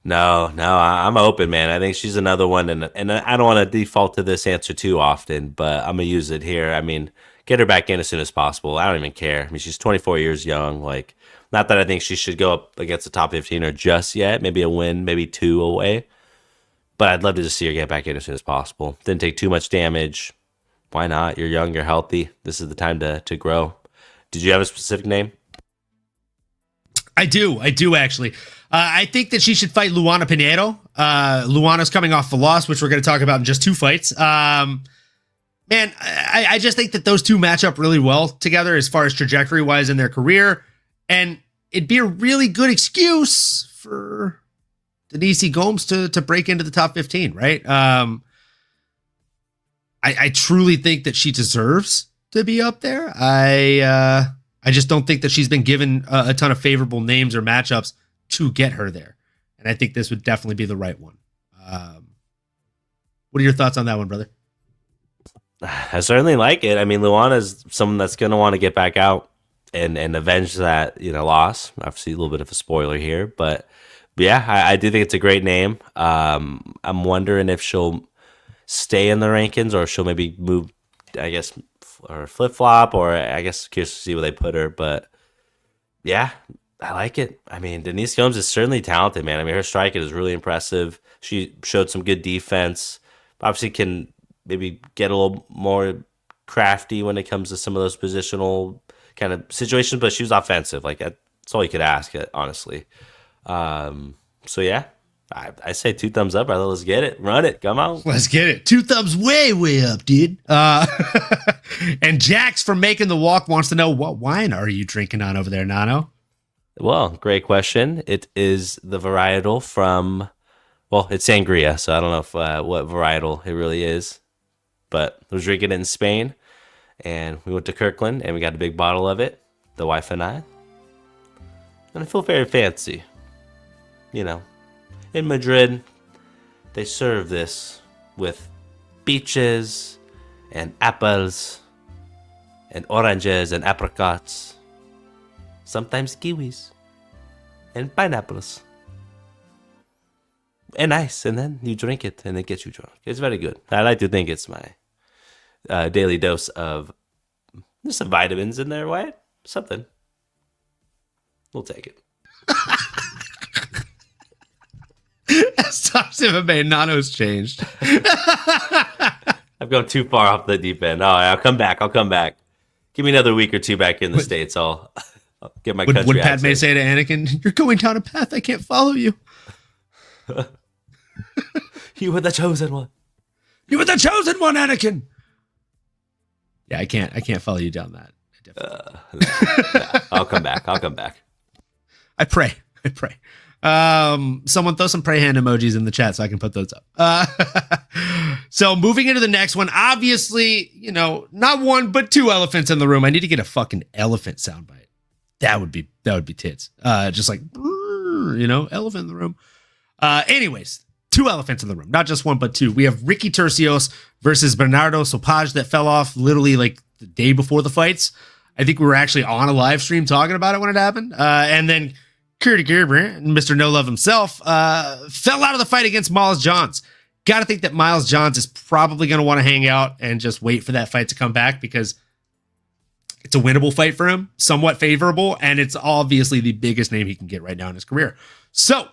No, I'm open, man. I think she's another one, and I don't want to default to this answer too often, but I'm gonna use it here. I mean, get her back in as soon as possible. I don't even care. I mean, she's 24 years young. Like, not that I think she should go up against the top 15 or just yet. Maybe a win, maybe 2 away. But I'd love to just see her get back in as soon as possible. Didn't take too much damage. Why not? You're young, you're healthy. This is the time to grow. Did you have a specific name? I do actually. I think that she should fight Luana Pinheiro. Luana's coming off the loss, which we're going to talk about in just 2 fights. Man, I just think that those two match up really well together as far as trajectory-wise in their career. And it'd be a really good excuse for Denise Gomes to break into the top 15, right? I truly think that she deserves to be up there. I just don't think that she's been given a ton of favorable names or matchups to get her there. And I think this would definitely be the right one. What are your thoughts on that one, brother? I certainly like it. I mean, Luana's someone that's going to want to get back out and avenge that, loss. Obviously, a little bit of a spoiler here, but yeah, I do think it's a great name. I'm wondering if she'll stay in the rankings or she'll maybe move, I guess, or flip-flop, or I guess curious to see where they put her. But yeah, I like it. I mean, Denise Gomes is certainly talented, man. I mean, her striking is really impressive. She showed some good defense. Obviously can maybe get a little more crafty when it comes to some of those positional kind of situations, but she was offensive. Like, that's all you could ask, honestly. So yeah, I say 2 thumbs up, brother. Let's get it. Run it. Come on. Let's get it. 2 thumbs way up, dude. And Jax from Making the Walk wants to know, what wine are you drinking on over there, Nano? Well, great question. It is the varietal from, well, it's sangria, so I don't know if what varietal it really is, but I was drinking it in Spain, and we went to Kirkland, and we got a big bottle of it, the wife and I feel very fancy. In Madrid, they serve this with peaches and apples and oranges and apricots, sometimes kiwis and pineapples, and ice, and then you drink it and it gets you drunk. It's very good. I like to think it's my daily dose of, there's some vitamins in there, right? Something. We'll take it. As Tom's MMA, Nano's changed. I've gone too far off the deep end. I'll come back. Give me another week or 2 back in the States. I'll get my country Would Padme accent. say to Anakin, "You're going down a path I can't follow you. You were the chosen one. You were the chosen one, Anakin." Yeah, I can't follow you down that. Yeah, I'll come back. I pray. Someone throw some pray hand emojis in the chat so I can put those up. So moving into the next one, obviously, not 1 but 2 elephants in the room. I need to get a fucking elephant soundbite. That would be tits. Just like, elephant in the room. Anyways, 2 elephants in the room, not just 1 but 2. We have Ricky Tercios versus Bernardo Sopaj that fell off literally like the day before the fights. I think we were actually on a live stream talking about it when it happened. And then Curtis Gerber, Mr. No Love himself, fell out of the fight against Miles Johns. Got to think that Miles Johns is probably going to want to hang out and just wait for that fight to come back because it's a winnable fight for him, somewhat favorable, and it's obviously the biggest name he can get right now in his career. So,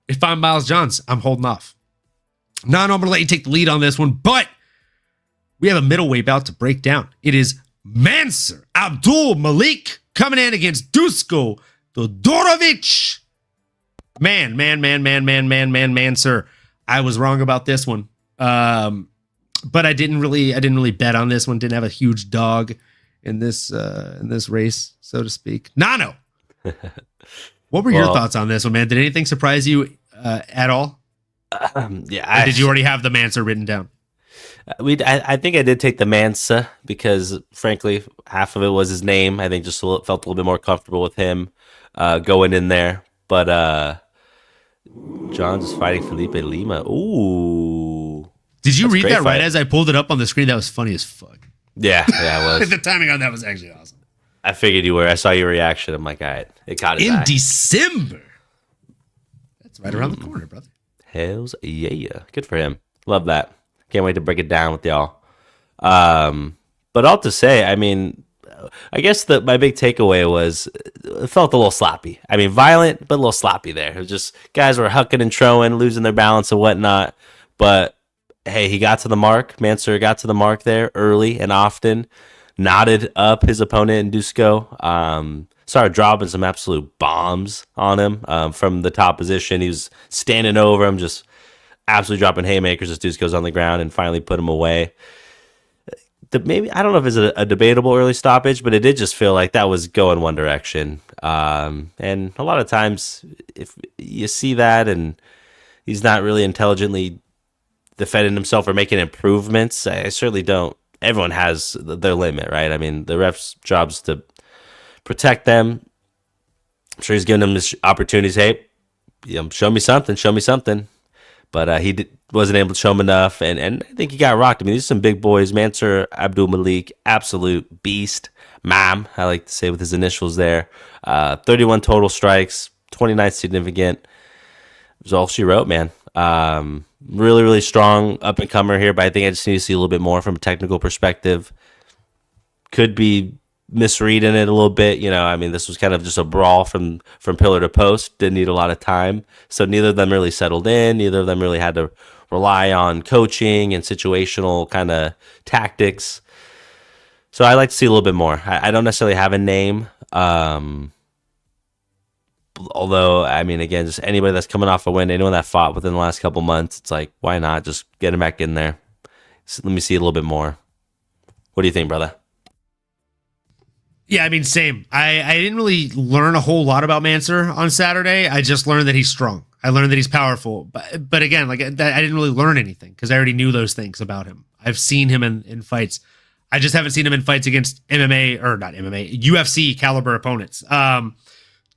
if I'm Miles Johns, I'm holding off. Now, I'm going to let you take the lead on this one, but we have a middleweight bout to break down. It is Mansur Abdul Malik coming in against Dusko Todorovic. Mansur. I was wrong about this one. But I didn't really bet on this one. Didn't have a huge dog in this race, so to speak. Nano, what were your thoughts on this one, man? Did anything surprise you at all? Yeah. Or did you already have the Mansur written down? I think I did take the Mansa because, frankly, half of it was his name. I think just felt a little bit more comfortable with him going in there. But John's is fighting Felipe Lima. Ooh. Did you That's a read great that right fight. as I pulled it up on the screen? That was funny as fuck. Yeah, it was. The timing on that was actually awesome. I figured you were. I saw your reaction. I'm like, all right, it caught his In eye. December. That's right around the corner, brother. Hells yeah. Good for him. Love that. Can't wait to break it down with y'all. But all to say, I mean, I guess my big takeaway was it felt a little sloppy. I mean, violent, but a little sloppy there. It was just guys were hucking and throwing, losing their balance and whatnot. But hey, he got to the mark. Mansour got to the mark there early and often. Knotted up his opponent in Dusko. Started dropping some absolute bombs on him from the top position. He was standing over him, just absolutely dropping haymakers as Dusko's on the ground, and finally put him away. Maybe I don't know if it's a debatable early stoppage, but it did just feel like that was going one direction. And a lot of times, if you see that and he's not really intelligently defending himself or making improvements, I certainly don't. Everyone has their limit, right? I mean, the ref's job's to protect them. I'm sure he's giving them this opportunities. Hey, show me something. But he wasn't able to show him enough, and I think he got rocked. I mean, these are some big boys. Mansour Abdul Malik, absolute beast. Mam, I like to say with his initials there. 31 total strikes, 29 significant. It was all she wrote, man. Really, really strong up-and-comer here, but I think I just need to see a little bit more from a technical perspective. Could be misreading it a little bit. I mean, this was kind of just a brawl from pillar to post. Didn't need a lot of time. So neither of them really settled in. Neither of them really had to rely on coaching and situational kind of tactics. So I like to see a little bit more. I don't necessarily have a name. Although, I mean, again, just anybody that's coming off a win, anyone that fought within the last couple months, it's like, why not just get him back in there? So let me see a little bit more. What do you think, brother? Yeah, I mean, same. I didn't really learn a whole lot about Mansour on Saturday. I just learned that he's strong. I learned that he's powerful. But again, like I didn't really learn anything because I already knew those things about him. I've seen him in fights. I just haven't seen him in fights against UFC caliber opponents.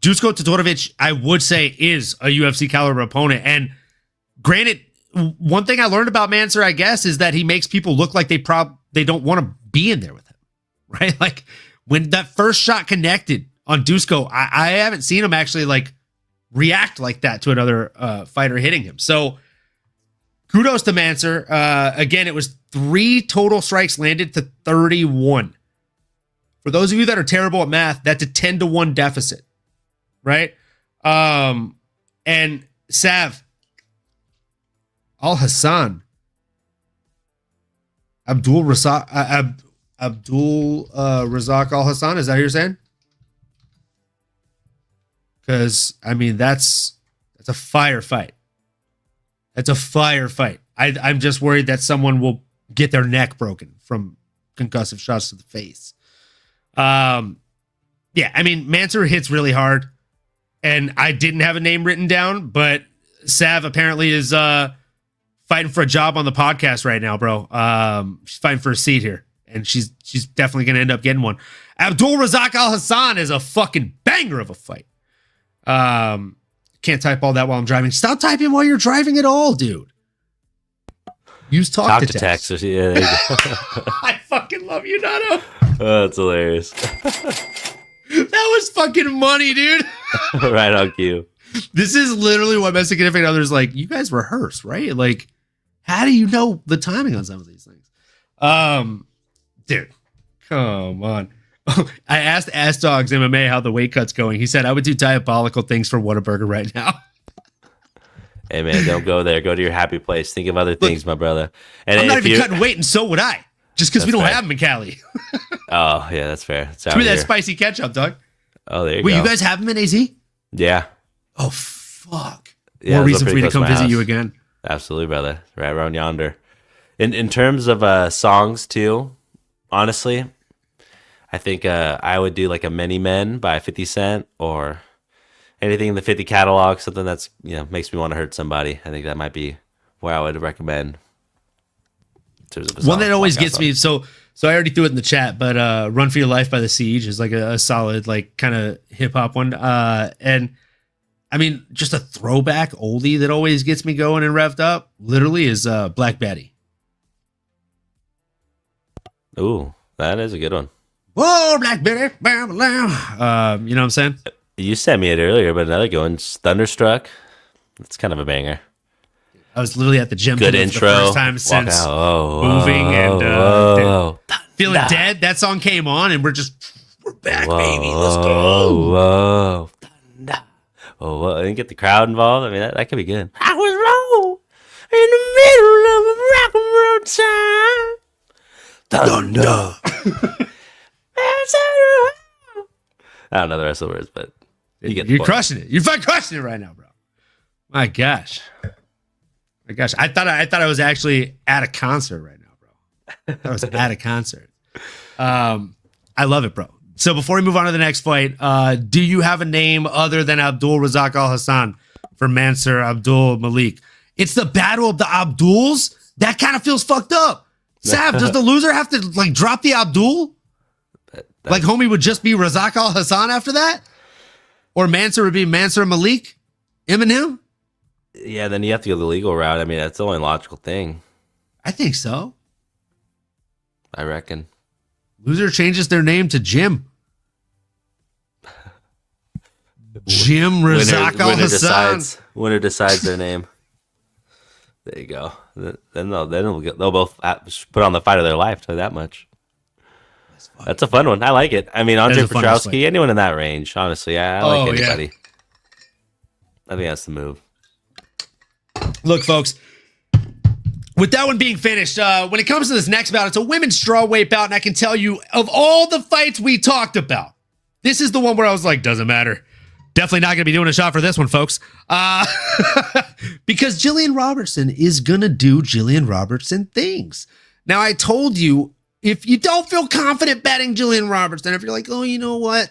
Dusko Todorovic, I would say, is a UFC caliber opponent. And granted, one thing I learned about Mansour, I guess, is that he makes people look like they don't want to be in there with him, right? Like when that first shot connected on Dusko, I haven't seen him actually like react like that to another fighter hitting him. So kudos to Mansour. Again, it was 3 total strikes landed to 31. For those of you that are terrible at math, that's a 10-1 deficit. Right? And Sav Al Hassan Abdul Razak Al Hassan, is that what you're saying? Because I mean that's a firefight. That's a firefight. I'm just worried that someone will get their neck broken from concussive shots to the face. Yeah, I mean Mansour hits really hard. And I didn't have a name written down, but Sav apparently is fighting for a job on the podcast right now, bro. She's fighting for a seat here, and she's definitely going to end up getting one. Abdul Razak Al Hassan is a fucking banger of a fight. Can't type all that while I'm driving. Stop typing while you're driving at all, dude. Use talk to text. Yeah, there you go. I fucking love you, Nato. Oh, that's hilarious. That was fucking money, dude. Right on cue. This is literally what my significant other's like, you guys rehearse, right? Like, how do you know the timing on some of these things? Dude, come on. I asked Ass Dogs MMA how the weight cut's going. He said, I would do diabolical things for Whataburger right now. Hey, man, don't go there. Go to your happy place. Think of other things, my brother. And I'm not even cutting weight, and so would I. Just because we don't have them in Cali. Oh, yeah, that's fair. Give me that spicy ketchup, dog. Oh, there you go. Wait, you guys have them in AZ? Yeah. Oh, fuck. Yeah, more reason for me to come visit you again. Absolutely, brother. Right around yonder. In terms of songs, too, honestly, I think I would do like a Many Men by 50 Cent or anything in the 50 catalog, something that's, makes me want to hurt somebody. I think that might be where I would recommend. One that always gets me, so I already threw it in the chat, but Run for Your Life by The Siege is like a solid, like kind of hip hop one. And I mean, just a throwback oldie that always gets me going and revved up literally is Black Betty Ooh, that is a good one. Whoa, Blackberry. You know what I'm saying? You sent me it earlier, but another good one, Thunderstruck. It's kind of a banger. I was literally at the gym Good for intro. the first time since moving and feeling dead. That song came on, and we're back, baby. Let's go. Whoa. Thunder. Oh, and get the crowd involved. I mean, that could be good. I was wrong in the middle of a rock and roll time. Thunder. I don't know the rest of the words, but you get the You're point. crushing it. You're fucking crushing it right now, bro. My gosh. I thought I was actually at a concert right now, bro. I thought I was at a concert. I love it, bro. So before we move on to the next fight, do you have a name other than Abdul Razak Al Hassan for Mansur Abdul Malik? It's the battle of the Abduls. That kind of feels fucked up. Sav, does the loser have to like drop the Abdul? Like homie would just be Razak Al Hassan after that? Or Mansur would be Mansur Malik? Eminem? Yeah, then you have to go the legal route. I mean, that's the only logical thing, I think so. I reckon. Loser changes their name to Jim. Jim Razak Al Hassan. Winner decides their name. There you go. Then they'll both put on the fight of their life. Tell you that much. That's a fun one. I like it. I mean, Andre Petrowski, anyone in that range, honestly. I like anybody. Yeah. I think that's the move. Look, folks, with that one being finished, when it comes to this next bout, it's a women's strawweight bout, and I can tell you, of all the fights we talked about, this is the one where I was like, doesn't matter. Definitely not going to be doing a shot for this one, folks. Because Jillian Robertson is going to do Jillian Robertson things. Now, I told you, if you don't feel confident betting Jillian Robertson, if you're like, oh, you know what?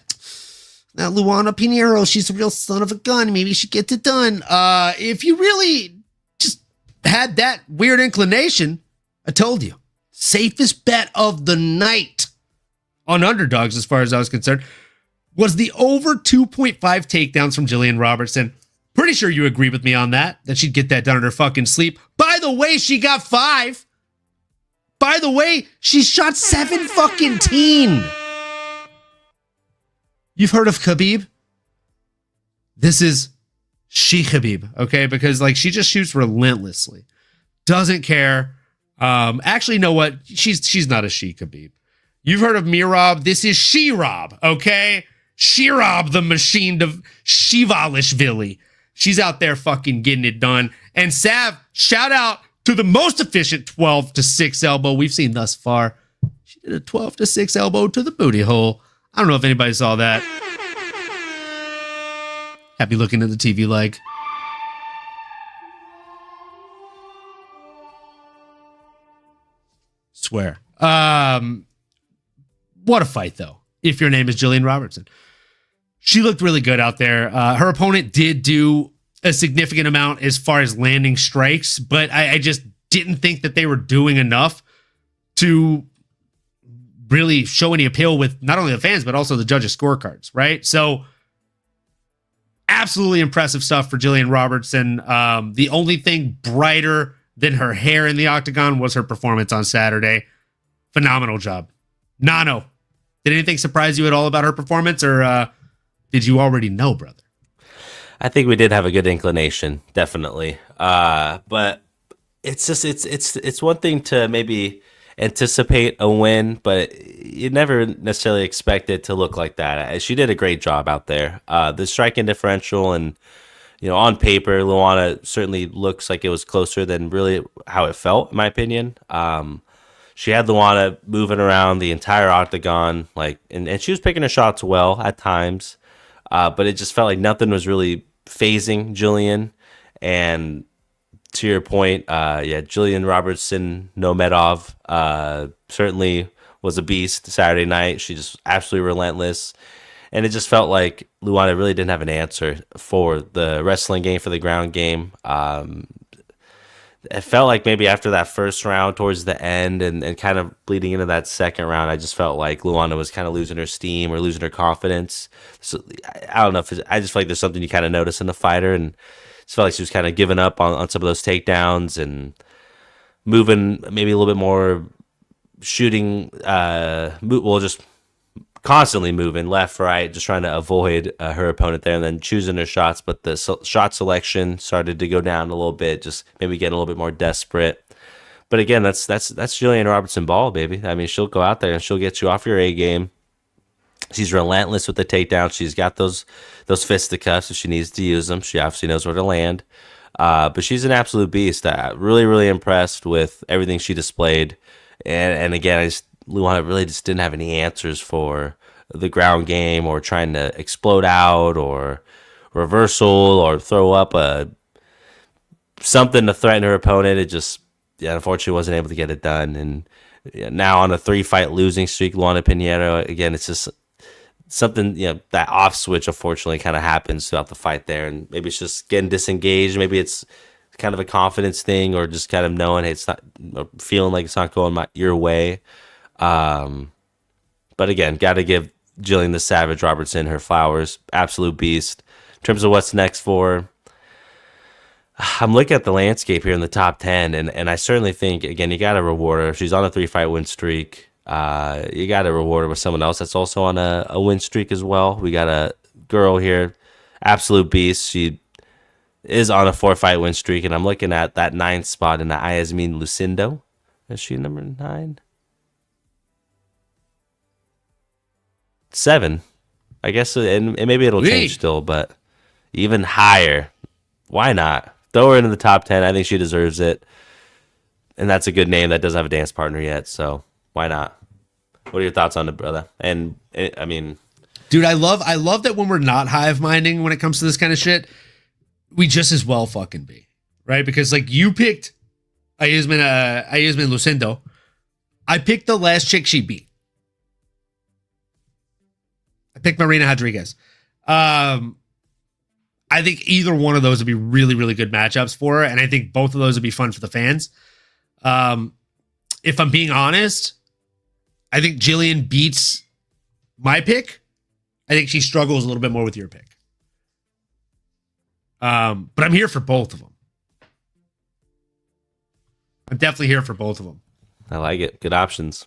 Now, Luana Pinheiro, she's a real son of a gun. Maybe she gets it done. If you really just had that weird inclination, I told you, safest bet of the night on underdogs, as far as I was concerned, was the over 2.5 takedowns from Jillian Robertson. Pretty sure you agree with me on that she'd get that done in her fucking sleep. By the way, she got 5. By the way, she shot 7 fucking teen. You've heard of Khabib? This is she Khabib, okay? Because like she just shoots relentlessly. Doesn't care. Actually, you know what? She's not a she Khabib. You've heard of Mirab. This is She-Rob, okay? She-Rob the machine of Shivalishvili. She's out there fucking getting it done. And Sav, shout out to the most efficient 12-6 elbow we've seen thus far. She did a 12-6 elbow to the booty hole. I don't know if anybody saw that. Happy looking at the TV like. Swear. What a fight, though, if your name is Jillian Robertson. She looked really good out there. Her opponent did do a significant amount as far as landing strikes, but I just didn't think that they were doing enough to really show any appeal with not only the fans, but also the judges' scorecards, right? So absolutely impressive stuff for Jillian Robertson. The only thing brighter than her hair in the octagon was her performance on Saturday. Phenomenal job. Nano, did anything surprise you at all about her performance, or did you already know, brother? I think we did have a good inclination, definitely. But it's just it's one thing to maybe anticipate a win, but you never necessarily expect it to look like that. She did a great job out there. The striking differential and, you know, on paper, Luana certainly looks like it was closer than really how it felt, in my opinion. She had Luana moving around the entire octagon, like, and she was picking her shots well at times, but it just felt like nothing was really phasing Jillian. And to your point, Jillian Robertson Nomedov certainly was a beast Saturday night. She just absolutely relentless. And it just felt like Luana really didn't have an answer for the wrestling game, for the ground game. It felt like maybe after that first round towards the end and kind of bleeding into that second round, I just felt like Luana was kind of losing her steam or losing her confidence. So I don't know if I just feel like there's something you kind of notice in the fighter, and just felt like she was kind of giving up on some of those takedowns and moving maybe a little bit more shooting, just constantly moving left, right, just trying to avoid her opponent there, and then choosing her shots. But the shot selection started to go down a little bit, just maybe get a little bit more desperate. But again, that's Jillian Robertson ball, baby. I mean, she'll go out there and she'll get you off your A game. She's relentless with the takedown. She's got those fisticuffs if she needs to use them. She obviously knows where to land. But she's an absolute beast. Really, really impressed with everything she displayed. And again, Luana really just didn't have any answers for the ground game or trying to explode out or reversal or throw up something to threaten her opponent. It just, unfortunately wasn't able to get it done. And now on a 3-fight losing streak, Luana Pinheiro, again, it's just something, that off switch, unfortunately, kind of happens throughout the fight there. And maybe it's just getting disengaged. Maybe it's kind of a confidence thing or just kind of knowing, hey, it's not, feeling like it's not going your way. But again, got to give Jillian the Savage Robertson her flowers. Absolute beast. In terms of what's next for her, I'm looking at the landscape here in the top 10, and I certainly think, again, you got to reward her. If she's on a 3-fight win streak, you got to reward her with someone else that's also on a win streak as well. We got a girl here, absolute beast. She is on a 4-fight win streak, and I'm looking at that 9th spot in the Yasmin Lucindo. Is she number 9? 7. I guess, and maybe it'll change still, but even higher. Why not? Throw her into the top 10. I think she deserves it. And that's a good name that doesn't have a dance partner yet, so why not? What are your thoughts on it, brother? And I mean, dude, I love that when we're not hive minding when it comes to this kind of shit, we just as well fucking be, right? Because like you picked Yasmin Lucindo, I picked the last chick she beat. I picked Marina Rodriguez. I think either one of those would be really, really good matchups for her, and I think both of those would be fun for the fans. If I'm being honest, I think Jillian beats my pick. I think she struggles a little bit more with your pick. But I'm here for both of them. I'm definitely here for both of them. I like it. Good options.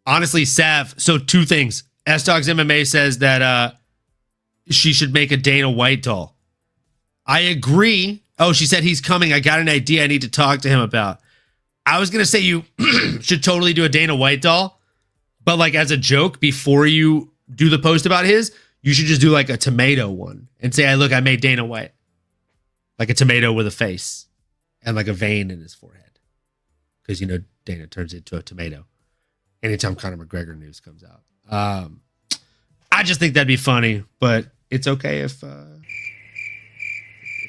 Honestly, Sav, so 2 things. S-Dogs MMA says that she should make a Dana White doll. I agree. Oh, she said he's coming. I got an idea I need to talk to him about. I was going to say you should totally do a Dana White doll, but like as a joke, before you do the post about his, you should just do like a tomato one and say, look, I made Dana White. Like a tomato with a face and like a vein in his forehead. Because, Dana turns into a tomato anytime Conor McGregor news comes out. I just think that'd be funny, but it's okay if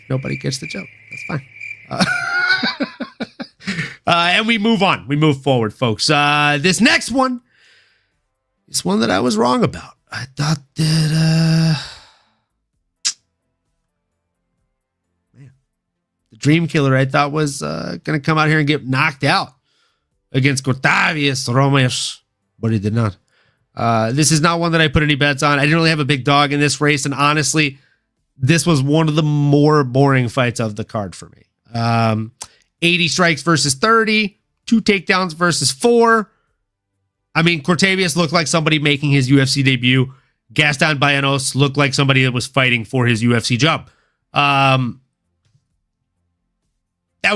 nobody gets the joke. That's fine. And we move on. We move forward, folks. This next one is one that I was wrong about. I thought that the Dream Killer I thought was going to come out here and get knocked out against Cortavius Romes, but he did not. This is not one that I put any bets on. I didn't really have a big dog in this race, and honestly, this was one of the more boring fights of the card for me. 80 strikes versus 30, 2 takedowns versus 4. I mean, Cortavius looked like somebody making his UFC debut. Gaston Bayanos looked like somebody that was fighting for his UFC job. That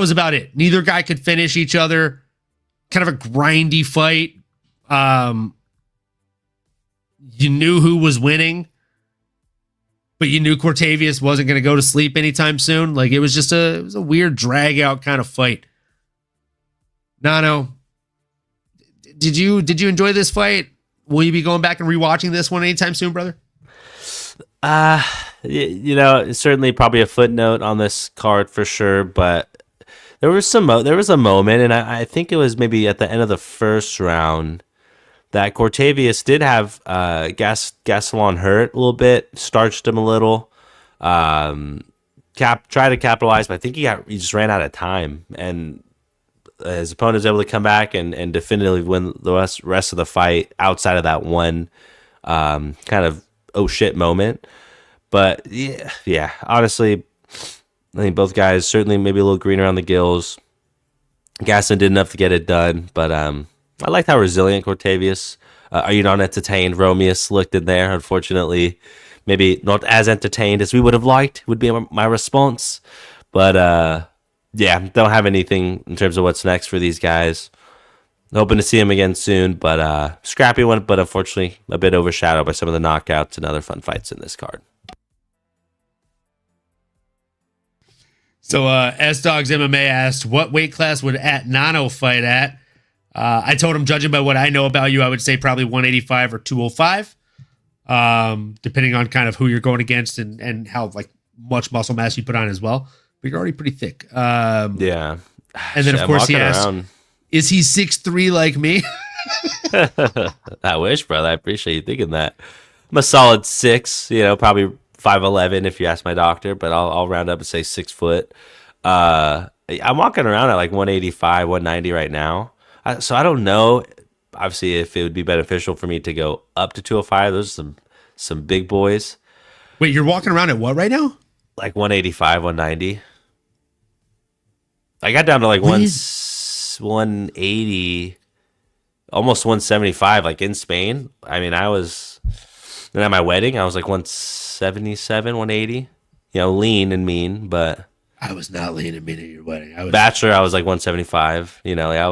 was about it. Neither guy could finish each other. Kind of a grindy fight. You knew who was winning, but you knew Cortavius wasn't going to go to sleep anytime soon. Like it was just a weird drag out kind of fight. Nano, did you enjoy this fight? Will you be going back and rewatching this one anytime soon, brother? Certainly probably a footnote on this card for sure, but there was a moment, and I think it was maybe at the end of the first round that Cortavius did have Gastelum hurt a little bit, starched him a little, tried to capitalize, but I think he just ran out of time, and his opponent was able to come back and definitively win the rest of the fight outside of that one kind of oh shit moment. But yeah, honestly, I think both guys certainly maybe a little green around the gills. Gaston did enough to get it done, but I liked how resilient Cortavius, are you not entertained, Romeus looked in there. Unfortunately, maybe not as entertained as we would have liked, would be my response. But yeah, don't have anything in terms of what's next for these guys. Hoping to see him again soon, but scrappy one, but unfortunately a bit overshadowed by some of the knockouts and other fun fights in this card. So S-Dogs MMA asked, what weight class would Nano fight at? I told him, judging by what I know about you, I would say probably 185 or 205, depending on kind of who you're going against and how like much muscle mass you put on as well. But you're already pretty thick. Yeah. And then, of course, he asked, is he 6'3" like me? I wish, brother. I appreciate you thinking that. I'm a solid 6, probably 5'11" if you ask my doctor, but I'll round up and say 6 foot. I'm walking around at like 185, 190 right now. So I don't know, obviously, if it would be beneficial for me to go up to 205. Those are some big boys. Wait, you're walking around at what right now? Like 185, 190. I got down to like 180, almost 175, like in Spain. I mean, then at my wedding, I was like 177, 180. Lean and mean, but I was not lean and mean at your wedding. Bachelor, I was like 175. I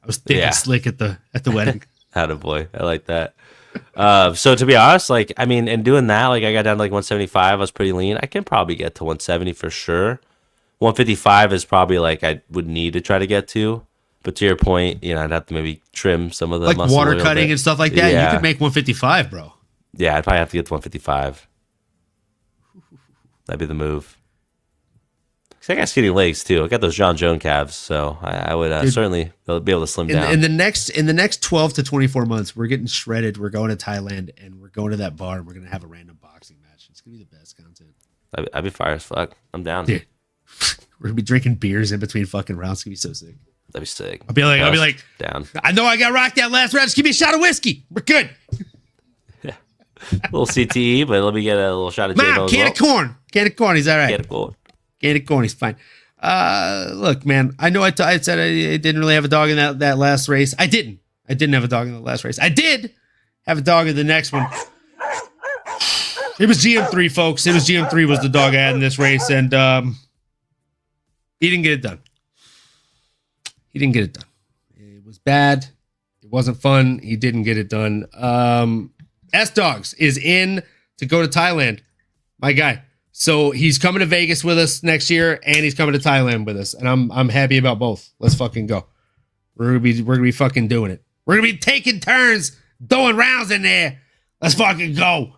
was thick and slick at the wedding. Attaboy. I like that. So to be honest, like, I mean, and doing that, like I got down to like 175. I was pretty lean. I can probably get to 170 for sure. 155 is probably like I would need to try to get to. But to your point, I'd have to maybe trim some of the like muscle water cutting and stuff like that. Yeah. You could make 155, bro. Yeah, I'd probably have to get to 155. That'd be the move. I got skinny legs too. I got those John Jones calves, so I would certainly be able to slim down. In the next 12 to 24 months, we're getting shredded. We're going to Thailand and we're going to that bar and we're gonna have a random boxing match. It's gonna be the best content. I'd be fire as fuck. I'm down. Dude, we're gonna be drinking beers in between fucking rounds. It's gonna be so sick. That'd be sick. I'll be like, down. I know I got rocked that last round. Just give me a shot of whiskey. We're good. Yeah. A little CTE, but let me get a little shot of J-Bo. Can of corn. Can of corn. He's all right. Can of corn. Can of corn. He's fine. Look, man, I know I said I didn't really have a dog in that last race. I didn't have a dog in the last race. I did have a dog in the next one. It was GM3, folks. It was GM3 was the dog I had in this race, and he didn't get it done. It was bad. It wasn't fun. He didn't get it done. S-Dogs is in to go to Thailand. My guy. So he's coming to Vegas with us next year, and he's coming to Thailand with us, and I'm happy about both. Let's fucking go. We're gonna be fucking doing it. We're gonna be taking turns, throwing rounds in there. Let's fucking go.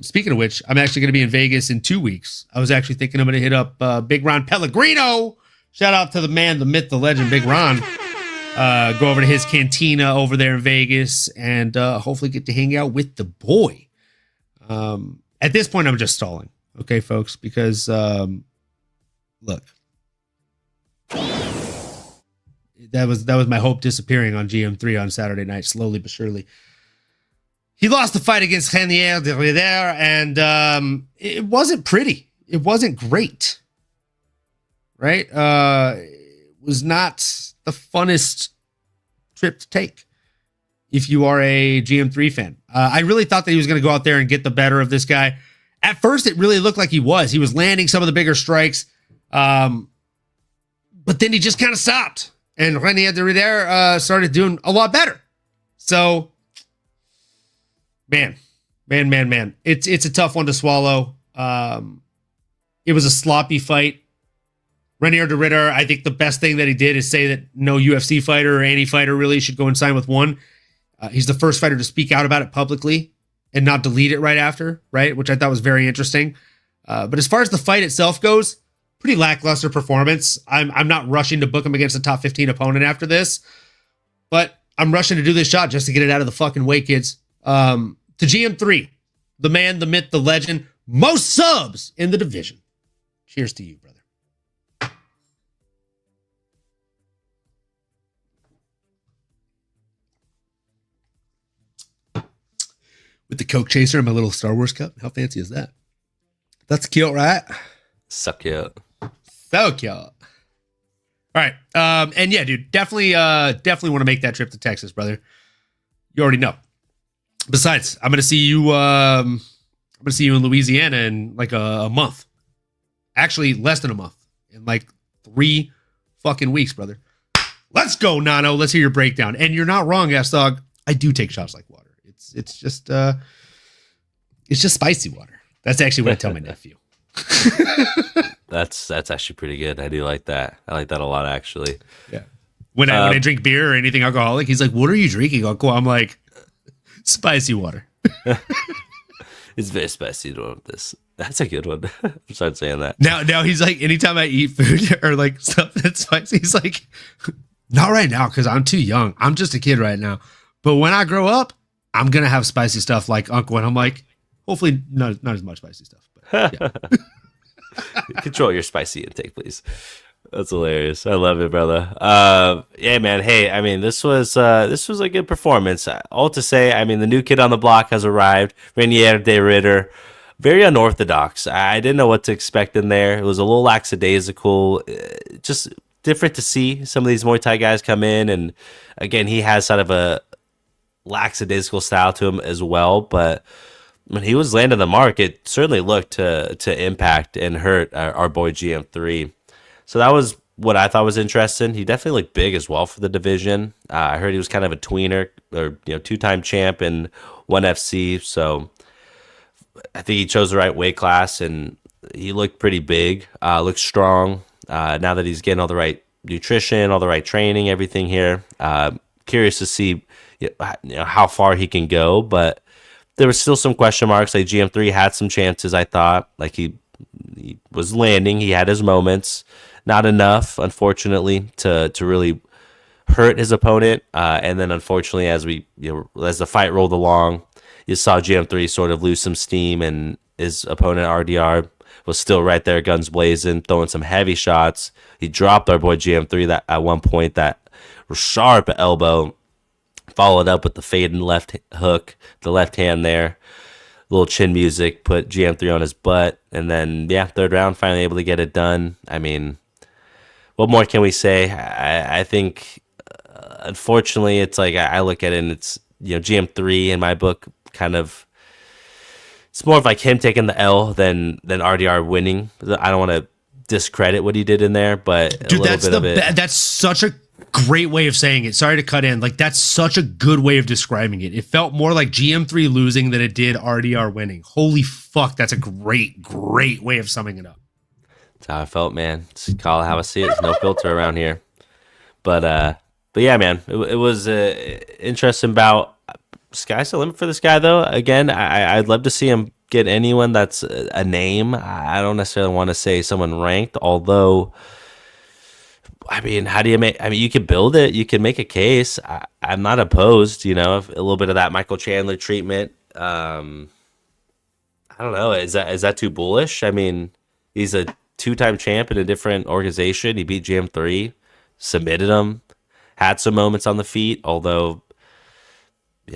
Speaking of which, I'm actually gonna be in Vegas in 2 weeks. I was actually thinking I'm gonna hit up Big Ron Pellegrino. Shout out to the man, the myth, the legend, Big Ron. Go over to his cantina over there in Vegas, and hopefully get to hang out with the boy. At this point, I'm just stalling. Okay, folks, because, look, that was my hope disappearing on GM3 on Saturday night, slowly but surely. He lost the fight against Renier de Rider, and it wasn't pretty. It wasn't great, right? It was not the funnest trip to take if you are a GM3 fan. I really thought that he was going to go out there and get the better of this guy. At first, it really looked like he was. He was landing some of the bigger strikes, but then he just kind of stopped. And Renier de Rider started doing a lot better. So, man. It's a tough one to swallow. It was a sloppy fight. Renier de Rider, I think the best thing that he did is say that no UFC fighter or any fighter really should go and sign with one. He's the first fighter to speak out about it publicly and not delete it right after, right? Which I thought was very interesting. But as far as the fight itself goes, pretty lackluster performance. I'm not rushing to book him against a top 15 opponent after this, but I'm rushing to do this shot just to get it out of the fucking way, kids. To GM3, the man, the myth, the legend, most subs in the division. Cheers to you, brother. With the Coke chaser and my little Star Wars cup. How fancy is that? That's cute, right? So cute. So cute. All right. And yeah, dude, definitely want to make that trip to Texas, brother. You already know. Besides, I'm gonna see you in Louisiana in like a month. Actually, less than a month. In like 3 fucking weeks, brother. Let's go, Nano. Let's hear your breakdown. And you're not wrong, ass dog. I do take shots like water. It's just spicy water. That's actually what I tell my nephew. That's actually pretty good. I do like that. I like that a lot, actually. Yeah. When I drink beer or anything alcoholic, he's like, "What are you drinking, Uncle?" I'm like, "Spicy water." It's very spicy. This. That's a good one. I'm start saying that. Now he's like, anytime I eat food or like stuff that's spicy, he's like, "Not right now because I'm too young. I'm just a kid right now. But when I grow up, I'm gonna have spicy stuff like Uncle." And I'm like, hopefully not as much spicy stuff. But yeah. Control your spicy intake, please. That's hilarious. I love it, brother. Yeah, man. Hey, I mean, this was a good performance. All to say, I mean, the new kid on the block has arrived, Renier de Ritter. Very unorthodox. I didn't know what to expect in there. It was a little lackadaisical. Just different to see some of these Muay Thai guys come in, and again, he has sort of a lackadaisical style to him as well, but when he was landing the mark, it certainly looked to impact and hurt our boy GM3. So that was what I thought was interesting. He definitely looked big as well for the division. I heard he was kind of a tweener, or 2-time champ in 1FC. So I think he chose the right weight class, and he looked pretty big. Looked strong. Now that he's getting all the right nutrition, all the right training, everything here. Curious to see how far he can go, but there was still some question marks. Like GM3 had some chances, I thought. Like he was landing. He had his moments. Not enough, unfortunately, to really hurt his opponent. And then, unfortunately, as the fight rolled along, you saw GM3 sort of lose some steam, and his opponent RDR was still right there, guns blazing, throwing some heavy shots. He dropped our boy GM3 that at one point, that sharp elbow, followed up with the fading left hook, the left hand there. Little chin music, put GM3 on his butt. And then, third round, finally able to get it done. I mean, what more can we say? I think, unfortunately, it's like I look at it and it's, GM3 in my book kind of, it's more of like him taking the L than RDR winning. I don't want to discredit what he did in there, but dude, that's such a great way of saying it. Sorry to cut in. Like, that's such a good way of describing it. It felt more like GM3 losing than it did RDR winning. Holy fuck, that's a great way of summing it up. That's how I felt, man. Just call it how I see it. There's no filter around here. But yeah, man, it was interesting bout. Sky's the limit for this guy, though. Again, I'd love to see him get anyone that's a name. I don't necessarily want to say someone ranked, although, I mean, how do you make? I mean, you can build it. You can make a case. I'm not opposed. A little bit of that Michael Chandler treatment. I don't know. Is that too bullish? I mean, he's a 2-time champ in a different organization. He beat GM3, submitted him, had some moments on the feet. Although,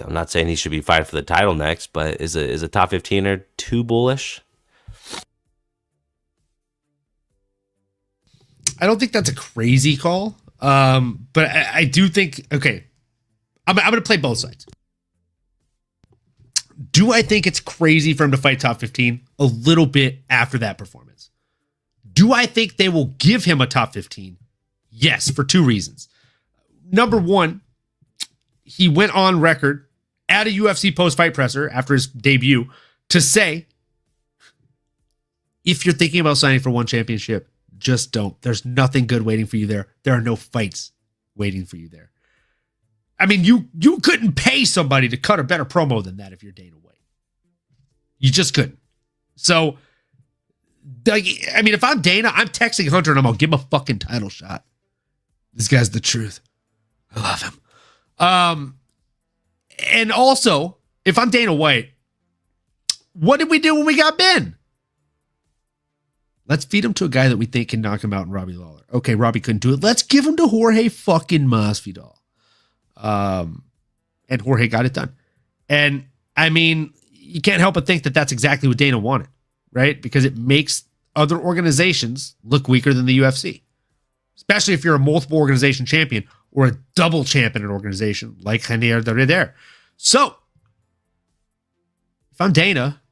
I'm not saying he should be fighting for the title next, but is a top 15er too bullish? I don't think that's a crazy call, but I do think, okay, I'm going to play both sides. Do I think it's crazy for him to fight top 15? A little bit after that performance. Do I think they will give him a top 15? Yes, for 2 reasons. Number one, he went on record at a UFC post-fight presser after his debut to say, if you're thinking about signing for one championship, just don't. There's nothing good waiting for you there. There are no fights waiting for you there. I mean, you couldn't pay somebody to cut a better promo than that if you're Dana White. You just couldn't. So, I mean, if I'm Dana, I'm texting Hunter and I'm going to give him a fucking title shot. This guy's the truth. I love him. And also, if I'm Dana White, what did we do when we got Ben? Let's feed him to a guy that we think can knock him out in Robbie Lawler. Okay, Robbie couldn't do it. Let's give him to Jorge fucking Masvidal. And Jorge got it done. And, I mean, you can't help but think that that's exactly what Dana wanted, right? Because it makes other organizations look weaker than the UFC. especially if you're a multiple organization champion or a double champ in an organization like Renier de Ridder. So, if I'm Dana,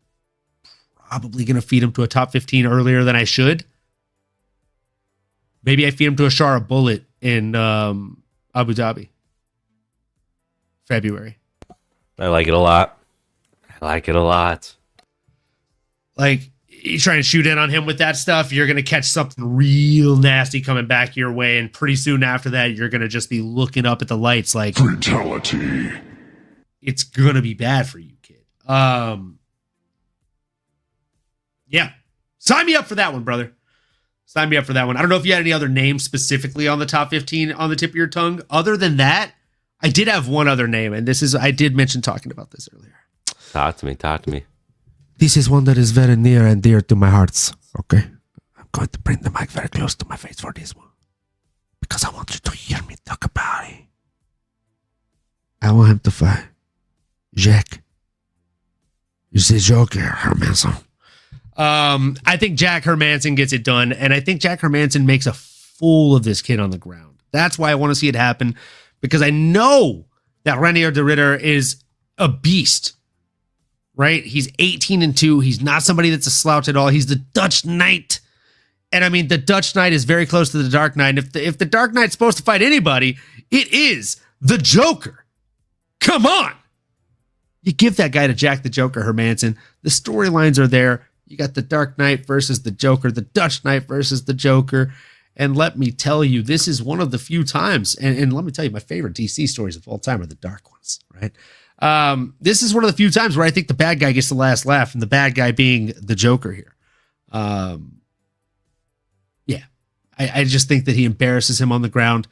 probably going to feed him to a top 15 earlier than I should. Maybe I feed him to Ashara Bullet in Abu Dhabi. February. I like it a lot. Like, you trying to shoot in on him with that stuff, you're going to catch something real nasty coming back your way. And pretty soon after that, you're going to just be looking up at the lights like, fatality. It's going to be bad for you, kid. Yeah. Sign me up for that one, brother. Sign me up for that one. I don't know if you had any other names specifically on the top 15 on the tip of your tongue. Other than that, I did have one other name, and I did mention talking about this earlier. Talk to me. This is one that is very near and dear to my hearts. Okay. I'm going to bring the mic very close to my face for this one. Because I want you to hear me talk about it. I want him to fight Jack. You say Joker, Hermanson. I think Jack Hermanson gets it done, and I think Jack Hermanson makes a fool of this kid on the ground. That's why I want to see it happen, because I know that Renier de Ridder is a beast. Right? He's 18-2. He's not somebody that's a slouch at all. He's the Dutch Knight. And I mean, the Dutch Knight is very close to the Dark Knight. If the Dark Knight's supposed to fight anybody, it is the Joker. Come on. You give that guy to Jack the Joker Hermanson. The storylines are there. You got the Dark Knight versus the Joker, the Dutch Knight versus the Joker. And let me tell you, this is one of the few times, and let me tell you, my favorite DC stories of all time are the dark ones, right? This is one of the few times where I think the bad guy gets the last laugh, and the bad guy being the Joker here. Yeah, I just think that he embarrasses him on the ground,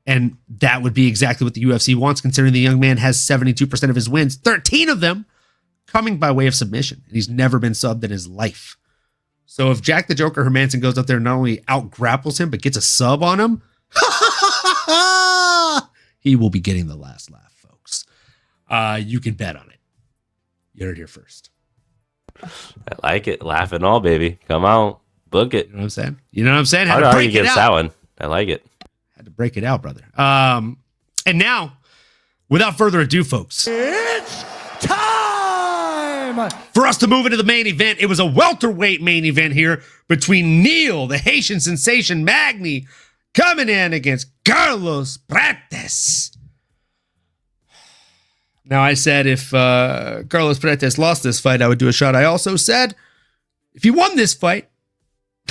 and that would be exactly what the UFC wants, considering the young man has 72% of his wins, 13 of them coming by way of submission, and he's never been subbed in his life. So if Jack the Joker Hermanson goes up there and not only out grapples him, but gets a sub on him, he will be getting the last laugh. You can bet on it. You heard it here first. I like it. Laugh and all, baby. Come on. Book it. You know what I'm saying? Had to to break break it out. that one. I like it. Had to break it out, brother. And now, without further ado, folks, It's time for us to move into the main event. It was a welterweight main event here between Neil, the Haitian sensation Magny, coming in against Carlos Prates. Now, I said if Carlos Prates lost this fight, I would do a shot. I also said if he won this fight,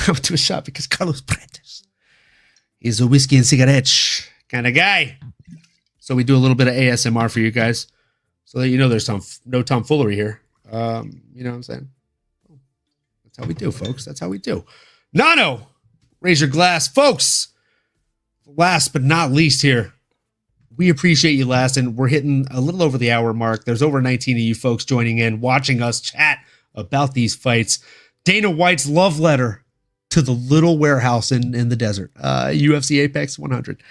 I would do a shot because Carlos Prates is a whiskey and cigarettes kind of guy. So we do a little bit of ASMR for you guys so that you know there's no tomfoolery here. You know what I'm saying? That's how we do, folks. That's how we do. Nano, raise your glass. Folks, last but not least here, we appreciate you lasting. We're hitting a little over the hour mark. There's over 19 of you folks joining in, watching us chat about these fights. Dana White's love letter to the little warehouse in the desert. UFC Apex 100.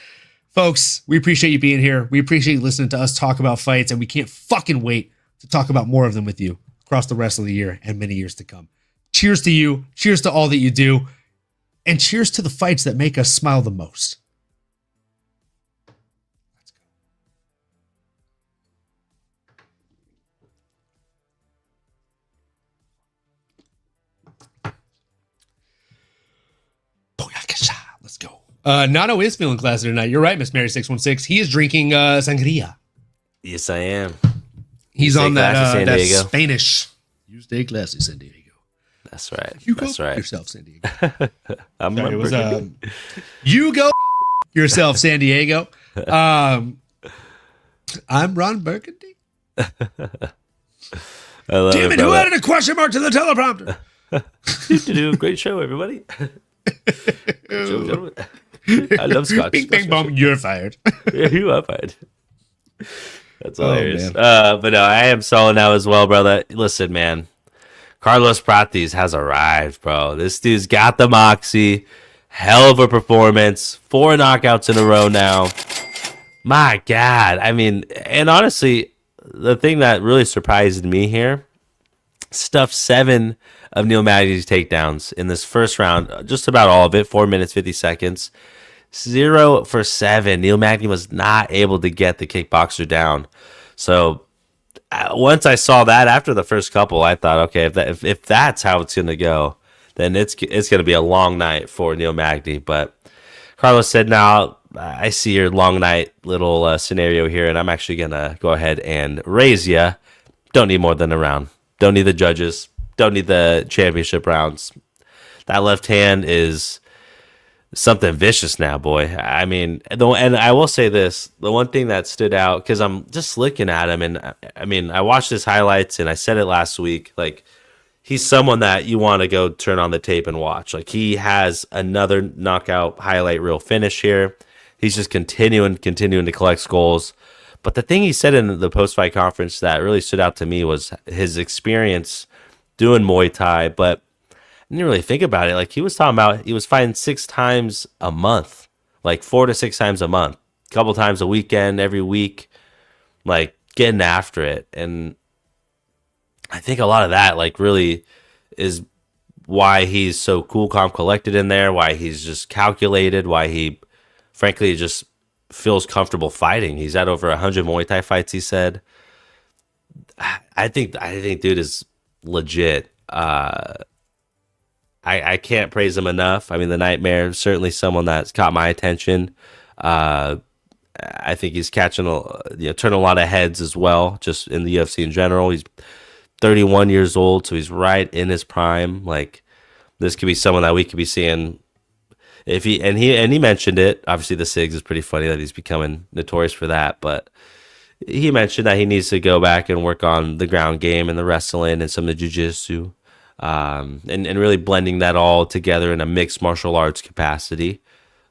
Folks, we appreciate you being here. We appreciate you listening to us talk about fights, and we can't fucking wait to talk about more of them with you across the rest of the year and many years to come. Cheers to you. Cheers to all that you do. And cheers to the fights that make us smile the most. Let's go. Nano is feeling classy tonight. You're right, Miss Mary 616. He is drinking sangria. Yes, I am. He's on that Diego. Spanish. You stay classy, San Diego. That's right. You go That's right. yourself, San Diego. I'm Sorry, it was, you go yourself, San Diego. I'm Ron Burgundy. I love Damn it, who added a question mark to the teleprompter? do a great show, everybody. I love Scotch. Bing, bang, boom, you're fired. Yeah, you are fired. That's hilarious. But no, I am solo now as well, brother. Listen, man. Carlos Prates has arrived, bro. This dude's got the moxie. Hell of a performance. 4 knockouts in a row now. My God. I mean, and honestly, the thing that really surprised me here, stuffed 7 of Neil Magny's takedowns in this first round. Just about all of it. 4 minutes, 50 seconds. 0 for 7. Neil Magny was not able to get the kickboxer down. So once I saw that after the first couple, I thought, okay, if that's how it's going to go, then it's going to be a long night for Neil Magny. But Carlos said, now I see your long night little scenario here, and I'm actually going to go ahead and raise you. Don't need more than a round. Don't need the judges. Don't need the championship rounds. That left hand is something vicious now, boy. I mean, and I will say this, the one thing that stood out, because I'm just looking at him, and I mean, I watched his highlights, and I said it last week, like, he's someone that you want to go turn on the tape and watch. Like, he has another knockout highlight reel finish here. He's just continuing to collect goals. But the thing he said in the post-fight conference that really stood out to me was his experience doing Muay Thai, but I didn't really think about it. Like, he was talking about he was fighting 6 times a month, like 4 to 6 times a month, a couple times a weekend, every week, like getting after it. And I think a lot of that, like, really is why he's so cool, calm, collected in there, why he's just calculated, why he, frankly, just feels comfortable fighting. He's had over 100 Muay Thai fights, he said. I think dude is legit. I can't praise him enough. I mean, the Nightmare is certainly someone that's caught my attention. I think he's catching turning a lot of heads as well, just in the UFC in general. He's 31 years old, so he's right in his prime. Like, this could be someone that we could be seeing. If he mentioned it, obviously the SIGs is pretty funny that he's becoming notorious for that, but he mentioned that he needs to go back and work on the ground game and the wrestling and some of the jiu-jitsu, and really blending that all together in a mixed martial arts capacity.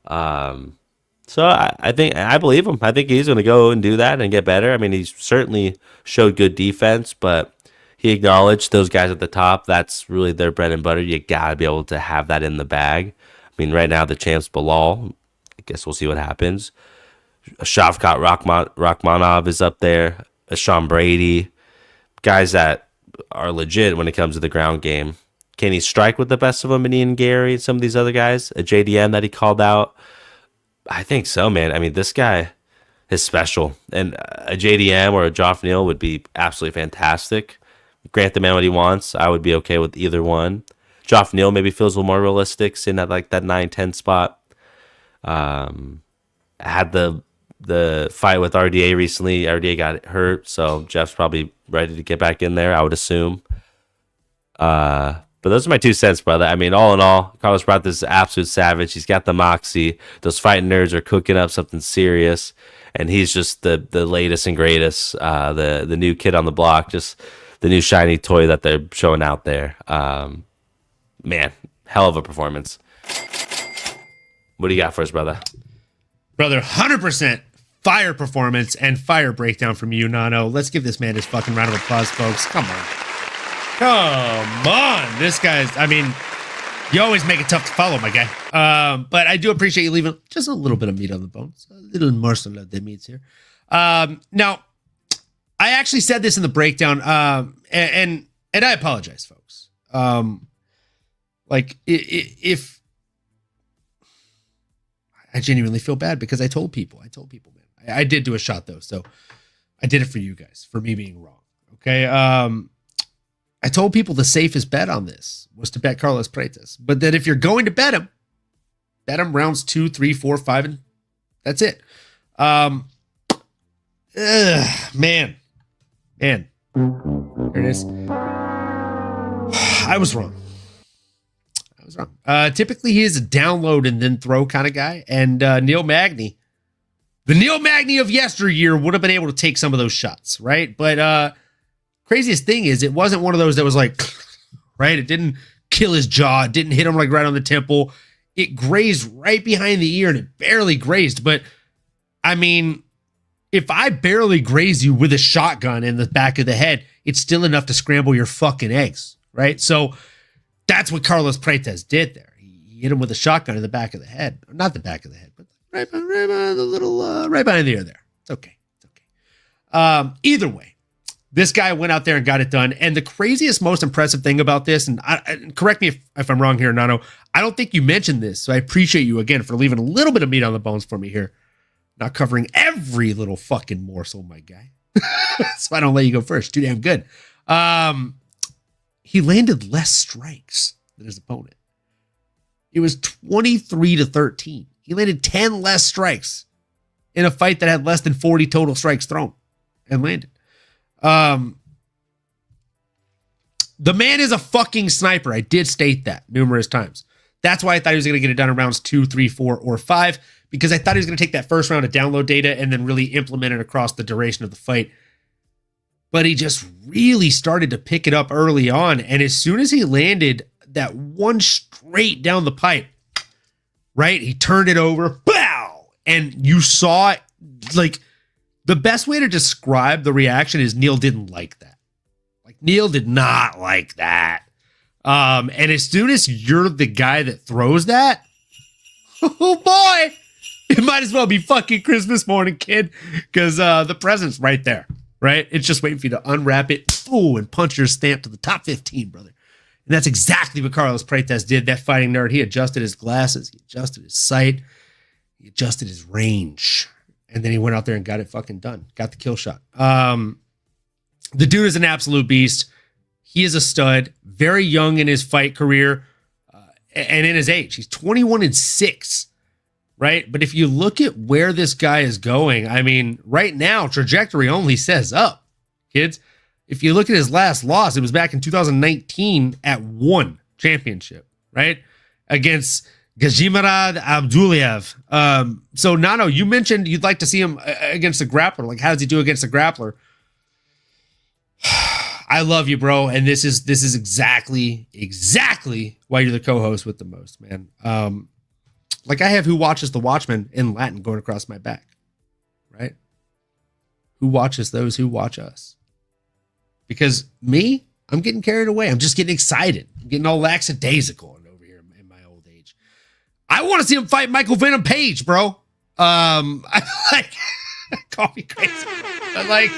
So I believe him. I think he's going to go and do that and get better. I mean, he's certainly showed good defense, but he acknowledged those guys at the top. That's really their bread and butter. You got to be able to have that in the bag. I mean, right now the champ's Bilal. I guess we'll see what happens. Shavkat Rachmanov is up there. Sean Brady. Guys that are legit when it comes to the ground game. Can he strike with the best of them, and Ian Gary and some of these other guys? A JDM that he called out? I think so, man. I mean, this guy is special. And a JDM or a Joff Neal would be absolutely fantastic. Grant the man what he wants. I would be okay with either one. Joff Neal maybe feels a little more realistic, sitting at like that 9-10 spot. Had the fight with RDA recently. RDA got hurt, so Jeff's probably ready to get back in there, I would assume. But those are my 2 cents, brother. I mean, all in all, Carlos Brat is absolute savage. He's got the moxie. Those fighting nerds are cooking up something serious, and he's just the latest and greatest, the new kid on the block, just the new shiny toy that they're showing out there. Man, hell of a performance. What do you got for us, brother? Brother, 100% fire performance and fire breakdown from you, Nano. Let's give this man his fucking round of applause, folks. Come on. Come on. This guy's, I mean, you always make it tough to follow, my guy. But I do appreciate you leaving just a little bit of meat on the bones. A little morsel of the meats here. Now, I actually said this in the breakdown, and I apologize, folks. If I genuinely feel bad because I told people, man. I did do a shot though, so I did it for you guys, for me being wrong. Okay. I told people the safest bet on this was to bet Carlos Freitas, but that if you're going to bet him rounds 2, 3, 4, 5, and that's it. Man. There it is. I was wrong. Typically he is a download and then throw kind of guy. And Neil Magny, the Neil Magny of yesteryear, would have been able to take some of those shots, right? But craziest thing is it wasn't one of those that was like, right? It didn't kill his jaw. It didn't hit him like right on the temple. It grazed right behind the ear and it barely grazed. But I mean, if I barely graze you with a shotgun in the back of the head, it's still enough to scramble your fucking eggs, right? So that's what Carlos Freitas did there. He hit him with a shotgun in the back of the head. Not the back of the head, but right behind the little, right behind the ear there. It's okay. Either way, This guy went out there and got it done. And the craziest, most impressive thing about this, and correct me if I'm wrong here, Nano, I don't think you mentioned this, so I appreciate you again for leaving a little bit of meat on the bones for me here. Not covering every little fucking morsel, my guy. So I don't let you go first. Too damn good. He landed less strikes than his opponent. It was 23-13. He landed 10 less strikes in a fight that had less than 40 total strikes thrown and landed. The man is a fucking sniper. I did state that numerous times. That's why I thought he was going to get it done in rounds 2, 3, 4, or 5, because I thought he was going to take that first round of download data and then really implement it across the duration of the fight. But he just really started to pick it up early on. And as soon as he landed that one straight down the pipe, right, he turned it over, bow, and you saw it, like, the best way to describe the reaction is Neil didn't like that. Like, Neil did not like that. And as soon as you're the guy that throws that, oh boy, it might as well be fucking Christmas morning, kid, because the present's right there, right? It's just waiting for you to unwrap it, and punch your stamp to the top 15, brother. And that's exactly what Carlos Prates did. That fighting nerd, he adjusted his glasses, he adjusted his sight, he adjusted his range. And then he went out there and got it fucking done. Got the kill shot. The dude is an absolute beast. He is a stud. Very young in his fight career and in his age. He's 21-6, right? But if you look at where this guy is going, I mean, right now, trajectory only says up, kids. If you look at his last loss, it was back in 2019 at one championship, right? Against Gajimarad Abdullayev. So Nano, you mentioned you'd like to see him against a grappler. Like, how does he do against a grappler? I love you, bro, and this is exactly why you're the co-host with the most, man. Like, I have Who Watches the Watchmen in Latin going across my back, right? Who watches those who watch us? Because me, I'm getting carried away. I'm just getting excited. I'm getting all lackadaisical over here in my old age. I want to see him fight Michael Venom Page, bro. I like, call me crazy, but like,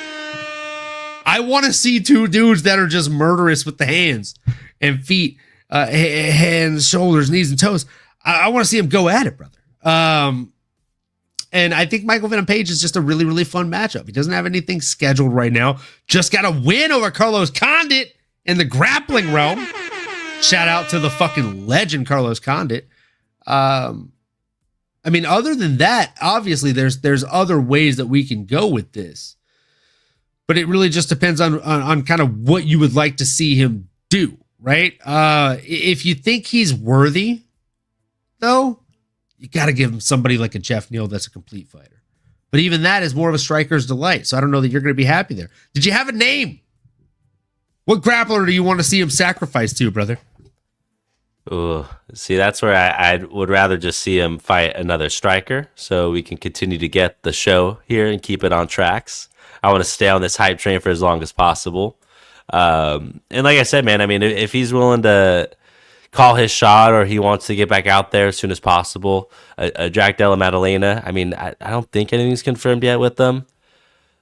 I want to see two dudes that are just murderous with the hands and feet, hands, shoulders, knees, and toes. I want to see him go at it, brother. And I think Michael Venom Page is just a really, really fun matchup. He doesn't have anything scheduled right now. Just got a win over Carlos Condit in the grappling realm. Shout out to the fucking legend, Carlos Condit. I mean, other than that, obviously there's other ways that we can go with this. But it really just depends on kind of what you would like to see him do, right? If you think he's worthy, though, you got to give him somebody like a Jeff Neal that's a complete fighter. But even that is more of a striker's delight, so I don't know that you're going to be happy there. Did you have a name? What grappler do you want to see him sacrifice to, brother? Ooh, see, that's where I would rather just see him fight another striker so we can continue to get the show here and keep it on tracks. I want to stay on this hype train for as long as possible. And like I said, man, I mean, if he's willing to call his shot or he wants to get back out there as soon as possible, a Jack Della Maddalena, I mean, I don't think anything's confirmed yet with them.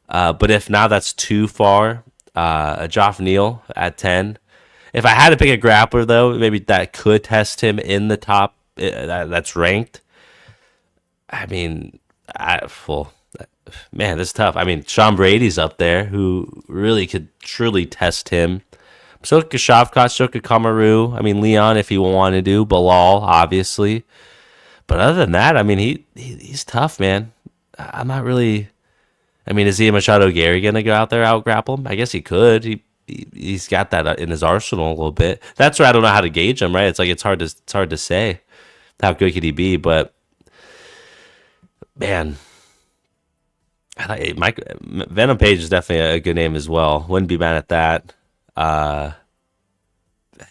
But if not, that's too far. A Joff Neal at 10. If I had to pick a grappler, though, maybe that could test him in the top that's ranked. I mean, man, this is tough. I mean, Sean Brady's up there, who really could truly test him. So could Shavkat, so could Kamaru. I mean, Leon, if he wanted to. Bilal, obviously. But other than that, I mean, he's tough, man. I'm not really... I mean, is he a Machado Gary going to go out there out grapple him? I guess he could. He's got that in his arsenal a little bit. That's where I don't know how to gauge him, right? It's like it's hard to say how good could he be, but man, Venom Page is definitely a good name as well. Wouldn't be mad at that.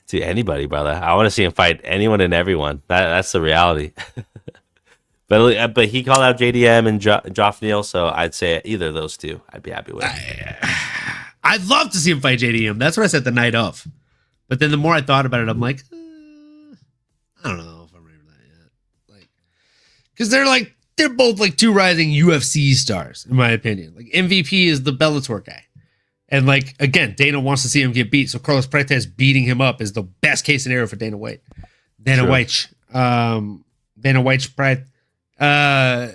To anybody, brother. I want to see him fight anyone and everyone. That's the reality. But he called out JDM and Joff Neal, so I'd say either of those two I'd be happy with. I'd love to see him fight JDM. That's what I said the night of. But then the more I thought about it, I'm like, I don't know if I'm ready for that yet. Like, because they're both like two rising UFC stars, in my opinion. Like, MVP is the Bellator guy. And like, again, Dana wants to see him get beat. So Carlos Prates beating him up is the best case scenario for Dana White. Dana White. Dana White's pride. But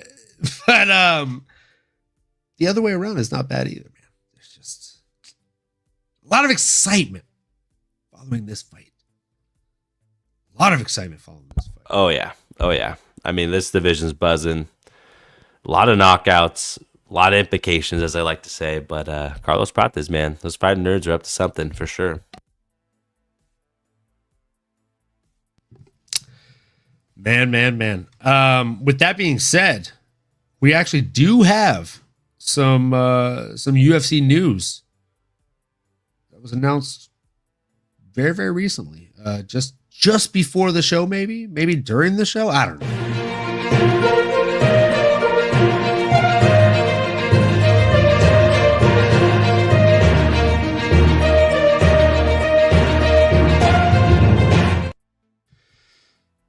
the other way around is not bad either, man. There's just a lot of excitement following this fight. A lot of excitement following this fight. Oh, yeah. I mean, this division's buzzing. A lot of knockouts, a lot of implications, as I like to say. But Carlos Prates, man, those fighting nerds are up to something for sure. Man. With that being said, we actually do have some UFC news that was announced very, very recently. Just before the show, maybe during the show. I don't know.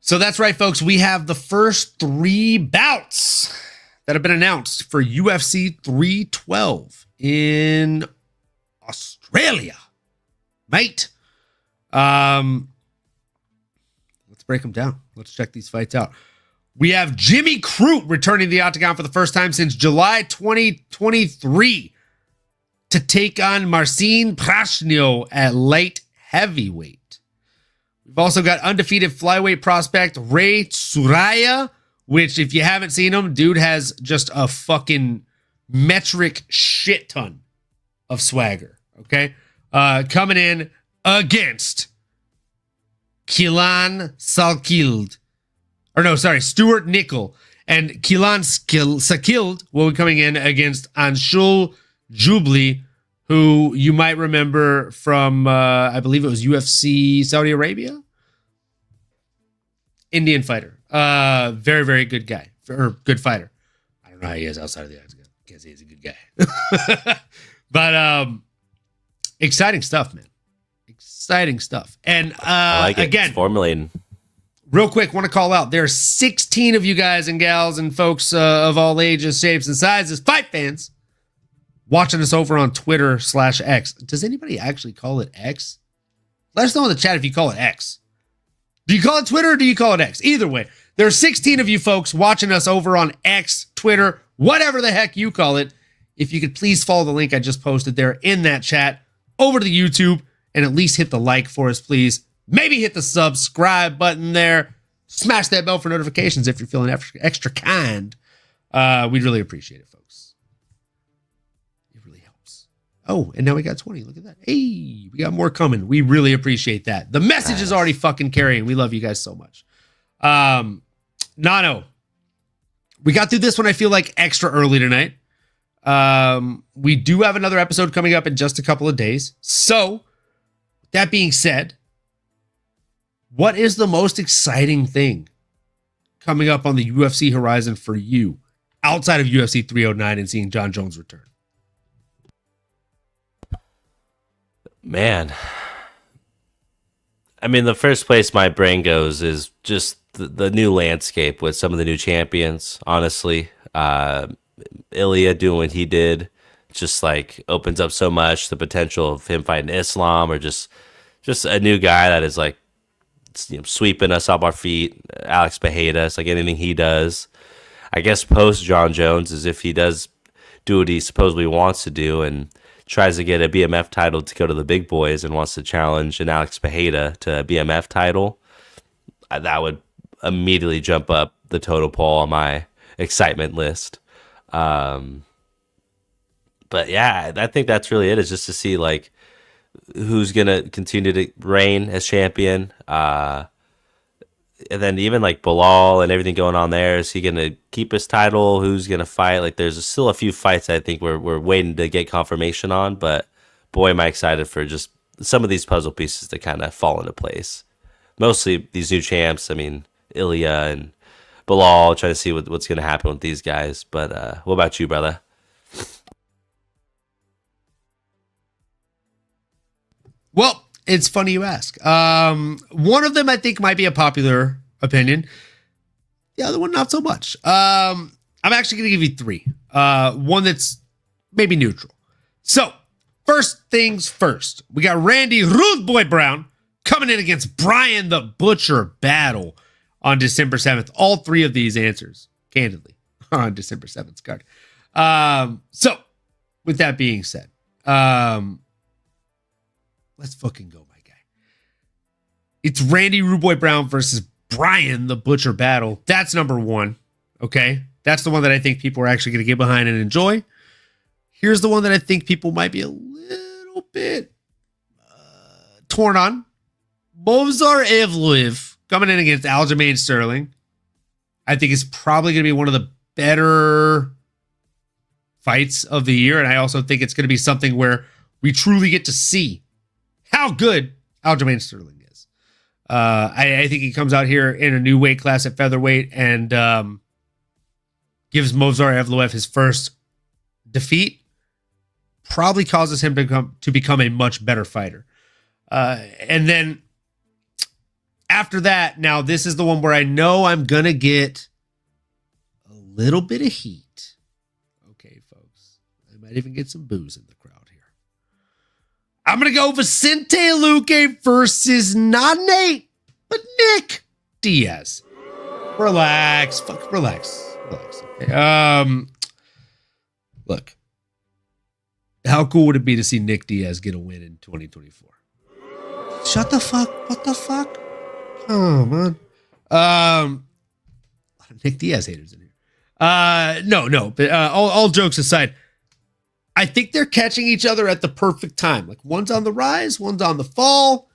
So that's right, folks. We have the first 3 bouts that have been announced for UFC 312 in Australia, mate. Let's break them down. Let's check these fights out. We have Jimmy Crute returning to the octagon for the first time since July 2023 to take on Marcin Prachnio at light heavyweight. We've also got undefeated flyweight prospect Ray Suraya, which if you haven't seen him, dude has just a fucking metric shit ton of swagger. Okay. Coming in against Stuart Nickel. And Kilan Sakild will be coming in against Anshul Jubli, who you might remember from, I believe it was UFC Saudi Arabia. Indian fighter. Very, very good guy. Or good fighter. I don't know how he is outside of the octagon. Can't say he's a good guy. But exciting stuff, man. Exciting stuff. And I like it. Again, it's formulating. Real quick, want to call out. There are 16 of you guys and gals and folks of all ages, shapes, and sizes, fight fans, watching us over on Twitter/X. Does anybody actually call it X? Let us know in the chat if you call it X. Do you call it Twitter or do you call it X? Either way, there are 16 of you folks watching us over on X, Twitter, whatever the heck you call it. If you could please follow the link I just posted there in that chat over to the YouTube and at least hit the like for us, please. Maybe hit the subscribe button there. Smash that bell for notifications if you're feeling extra kind. We'd really appreciate it, folks. It really helps. Oh, and now we got 20. Look at that. Hey, we got more coming. We really appreciate that. The message is already fucking carrying. We love you guys so much. Nano, we got through this one, I feel like, extra early tonight. We do have another episode coming up in just a couple of days. So, that being said, what is the most exciting thing coming up on the UFC horizon for you outside of UFC 309 and seeing Jon Jones return? Man, I mean, the first place my brain goes is just the new landscape with some of the new champions. Honestly, Ilya doing what he did just like opens up so much. The potential of him fighting Islam, or just a new guy that is like, you know, sweeping us off our feet. Alex Pereira, like anything he does. I guess post Jon Jones is if he does do what he supposedly wants to do and tries to get a BMF title to go to the big boys and wants to challenge an Alex Pereira to a BMF title, that would immediately jump up the total pole on my excitement list. But yeah, I think that's really it, is just to see like who's going to continue to reign as champion. And then even like Bilal and everything going on there, is he going to keep his title? Who's going to fight? Like there's still a few fights I think we're waiting to get confirmation on, but boy, am I excited for just some of these puzzle pieces to kind of fall into place. Mostly these new champs. I mean, Ilya and Bilal, trying to see what's going to happen with these guys. But what about you, brother? Well, it's funny you ask. One of them I think might be a popular opinion. The other one, not so much. I'm actually going to give you 3. One that's maybe neutral. So, first things first. We got Randy Rude Boy Brown coming in against Brian the Butcher Battle on December 7th. All three of these answers, candidly, on December 7th card. So, with that being said, let's fucking go, my guy. It's Randy Rude Boy Brown versus Brian the Butcher Battle. That's number one. Okay. That's the one that I think people are actually going to get behind and enjoy. Here's the one that I think people might be a little bit torn on. Movsar Evloev coming in against Aljamain Sterling. I think it's probably going to be one of the better fights of the year. And I also think it's going to be something where we truly get to see how good Aljamain Sterling is. I think he comes out here in a new weight class at featherweight and gives Movsar Evloev his first defeat. Probably causes him to become a much better fighter. And then after that, now this is the one where I know I'm going to get a little bit of heat. Okay, folks. I might even get some booze in the crowd here. I'm going to go Vicente Luque versus not Nate, but Nick Diaz. Relax. Relax. Okay. Look. How cool would it be to see Nick Diaz get a win in 2024? Shut the fuck. What the fuck? Oh, man. A lot of Nick Diaz haters in here. No. But all jokes aside, I think they're catching each other at the perfect time. Like one's on the rise, one's on the fall.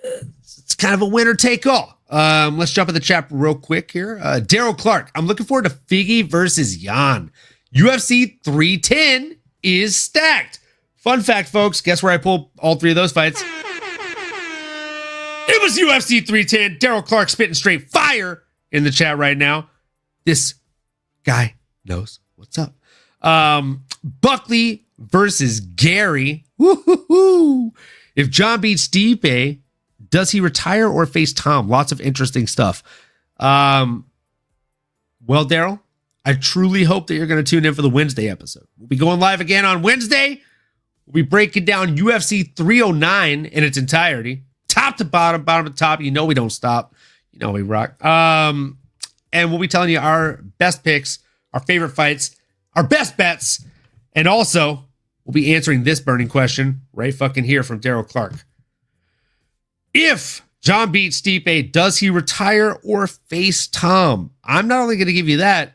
It's kind of a winner take all. Let's jump in the chat real quick here. Daryl Clark. I'm looking forward to Figgy versus Jan. UFC 310 is stacked. Fun fact, folks. Guess where I pulled all three of those fights? It was UFC 310. Daryl Clark spitting straight fire in the chat right now. This guy knows what's up. Buckley versus Gary. Woo-hoo-hoo. If John beats Stipe, does he retire or face Tom? Lots of interesting stuff. Well, Daryl, I truly hope that you're going to tune in for the Wednesday episode. We'll be going live again on Wednesday. We'll be breaking down UFC 309 in its entirety. Top to bottom, bottom to top. You know we don't stop. You know we rock. And we'll be telling you our best picks, our favorite fights, our best bets, and also we'll be answering this burning question right fucking here from Daryl Clark. If John beats Stipe, does he retire or face Tom? I'm not only going to give you that,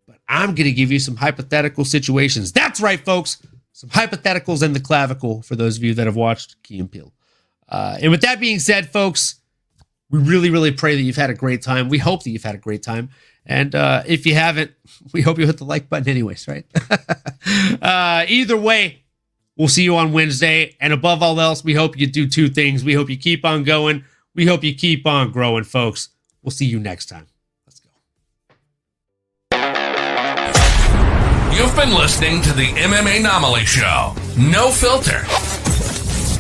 but I'm going to give you some hypothetical situations. That's right, folks. Some hypotheticals in the clavicle for those of you that have watched Key and Peele. And with that being said, folks, we really, really pray that you've had a great time. We hope that you've had a great time. And if you haven't, we hope you hit the like button anyways, right? Either way, we'll see you on Wednesday. And above all else, we hope you do two things. We hope you keep on going. We hope you keep on growing, folks. We'll see you next time. Let's go. You've been listening to the MMAnomaly Show. No filter.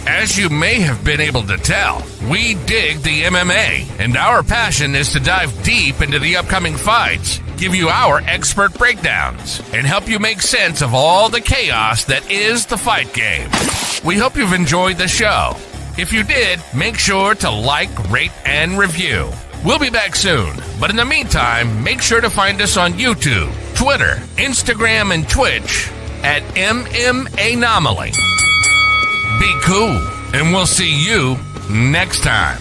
As you may have been able to tell, we dig the MMA, and our passion is to dive deep into the upcoming fights, give you our expert breakdowns, and help you make sense of all the chaos that is the fight game. We hope you've enjoyed the show. If you did, make sure to like, rate, and review. We'll be back soon, but in the meantime, make sure to find us on YouTube, Twitter, Instagram, and Twitch at MMAnomaly. Be cool, and we'll see you next time.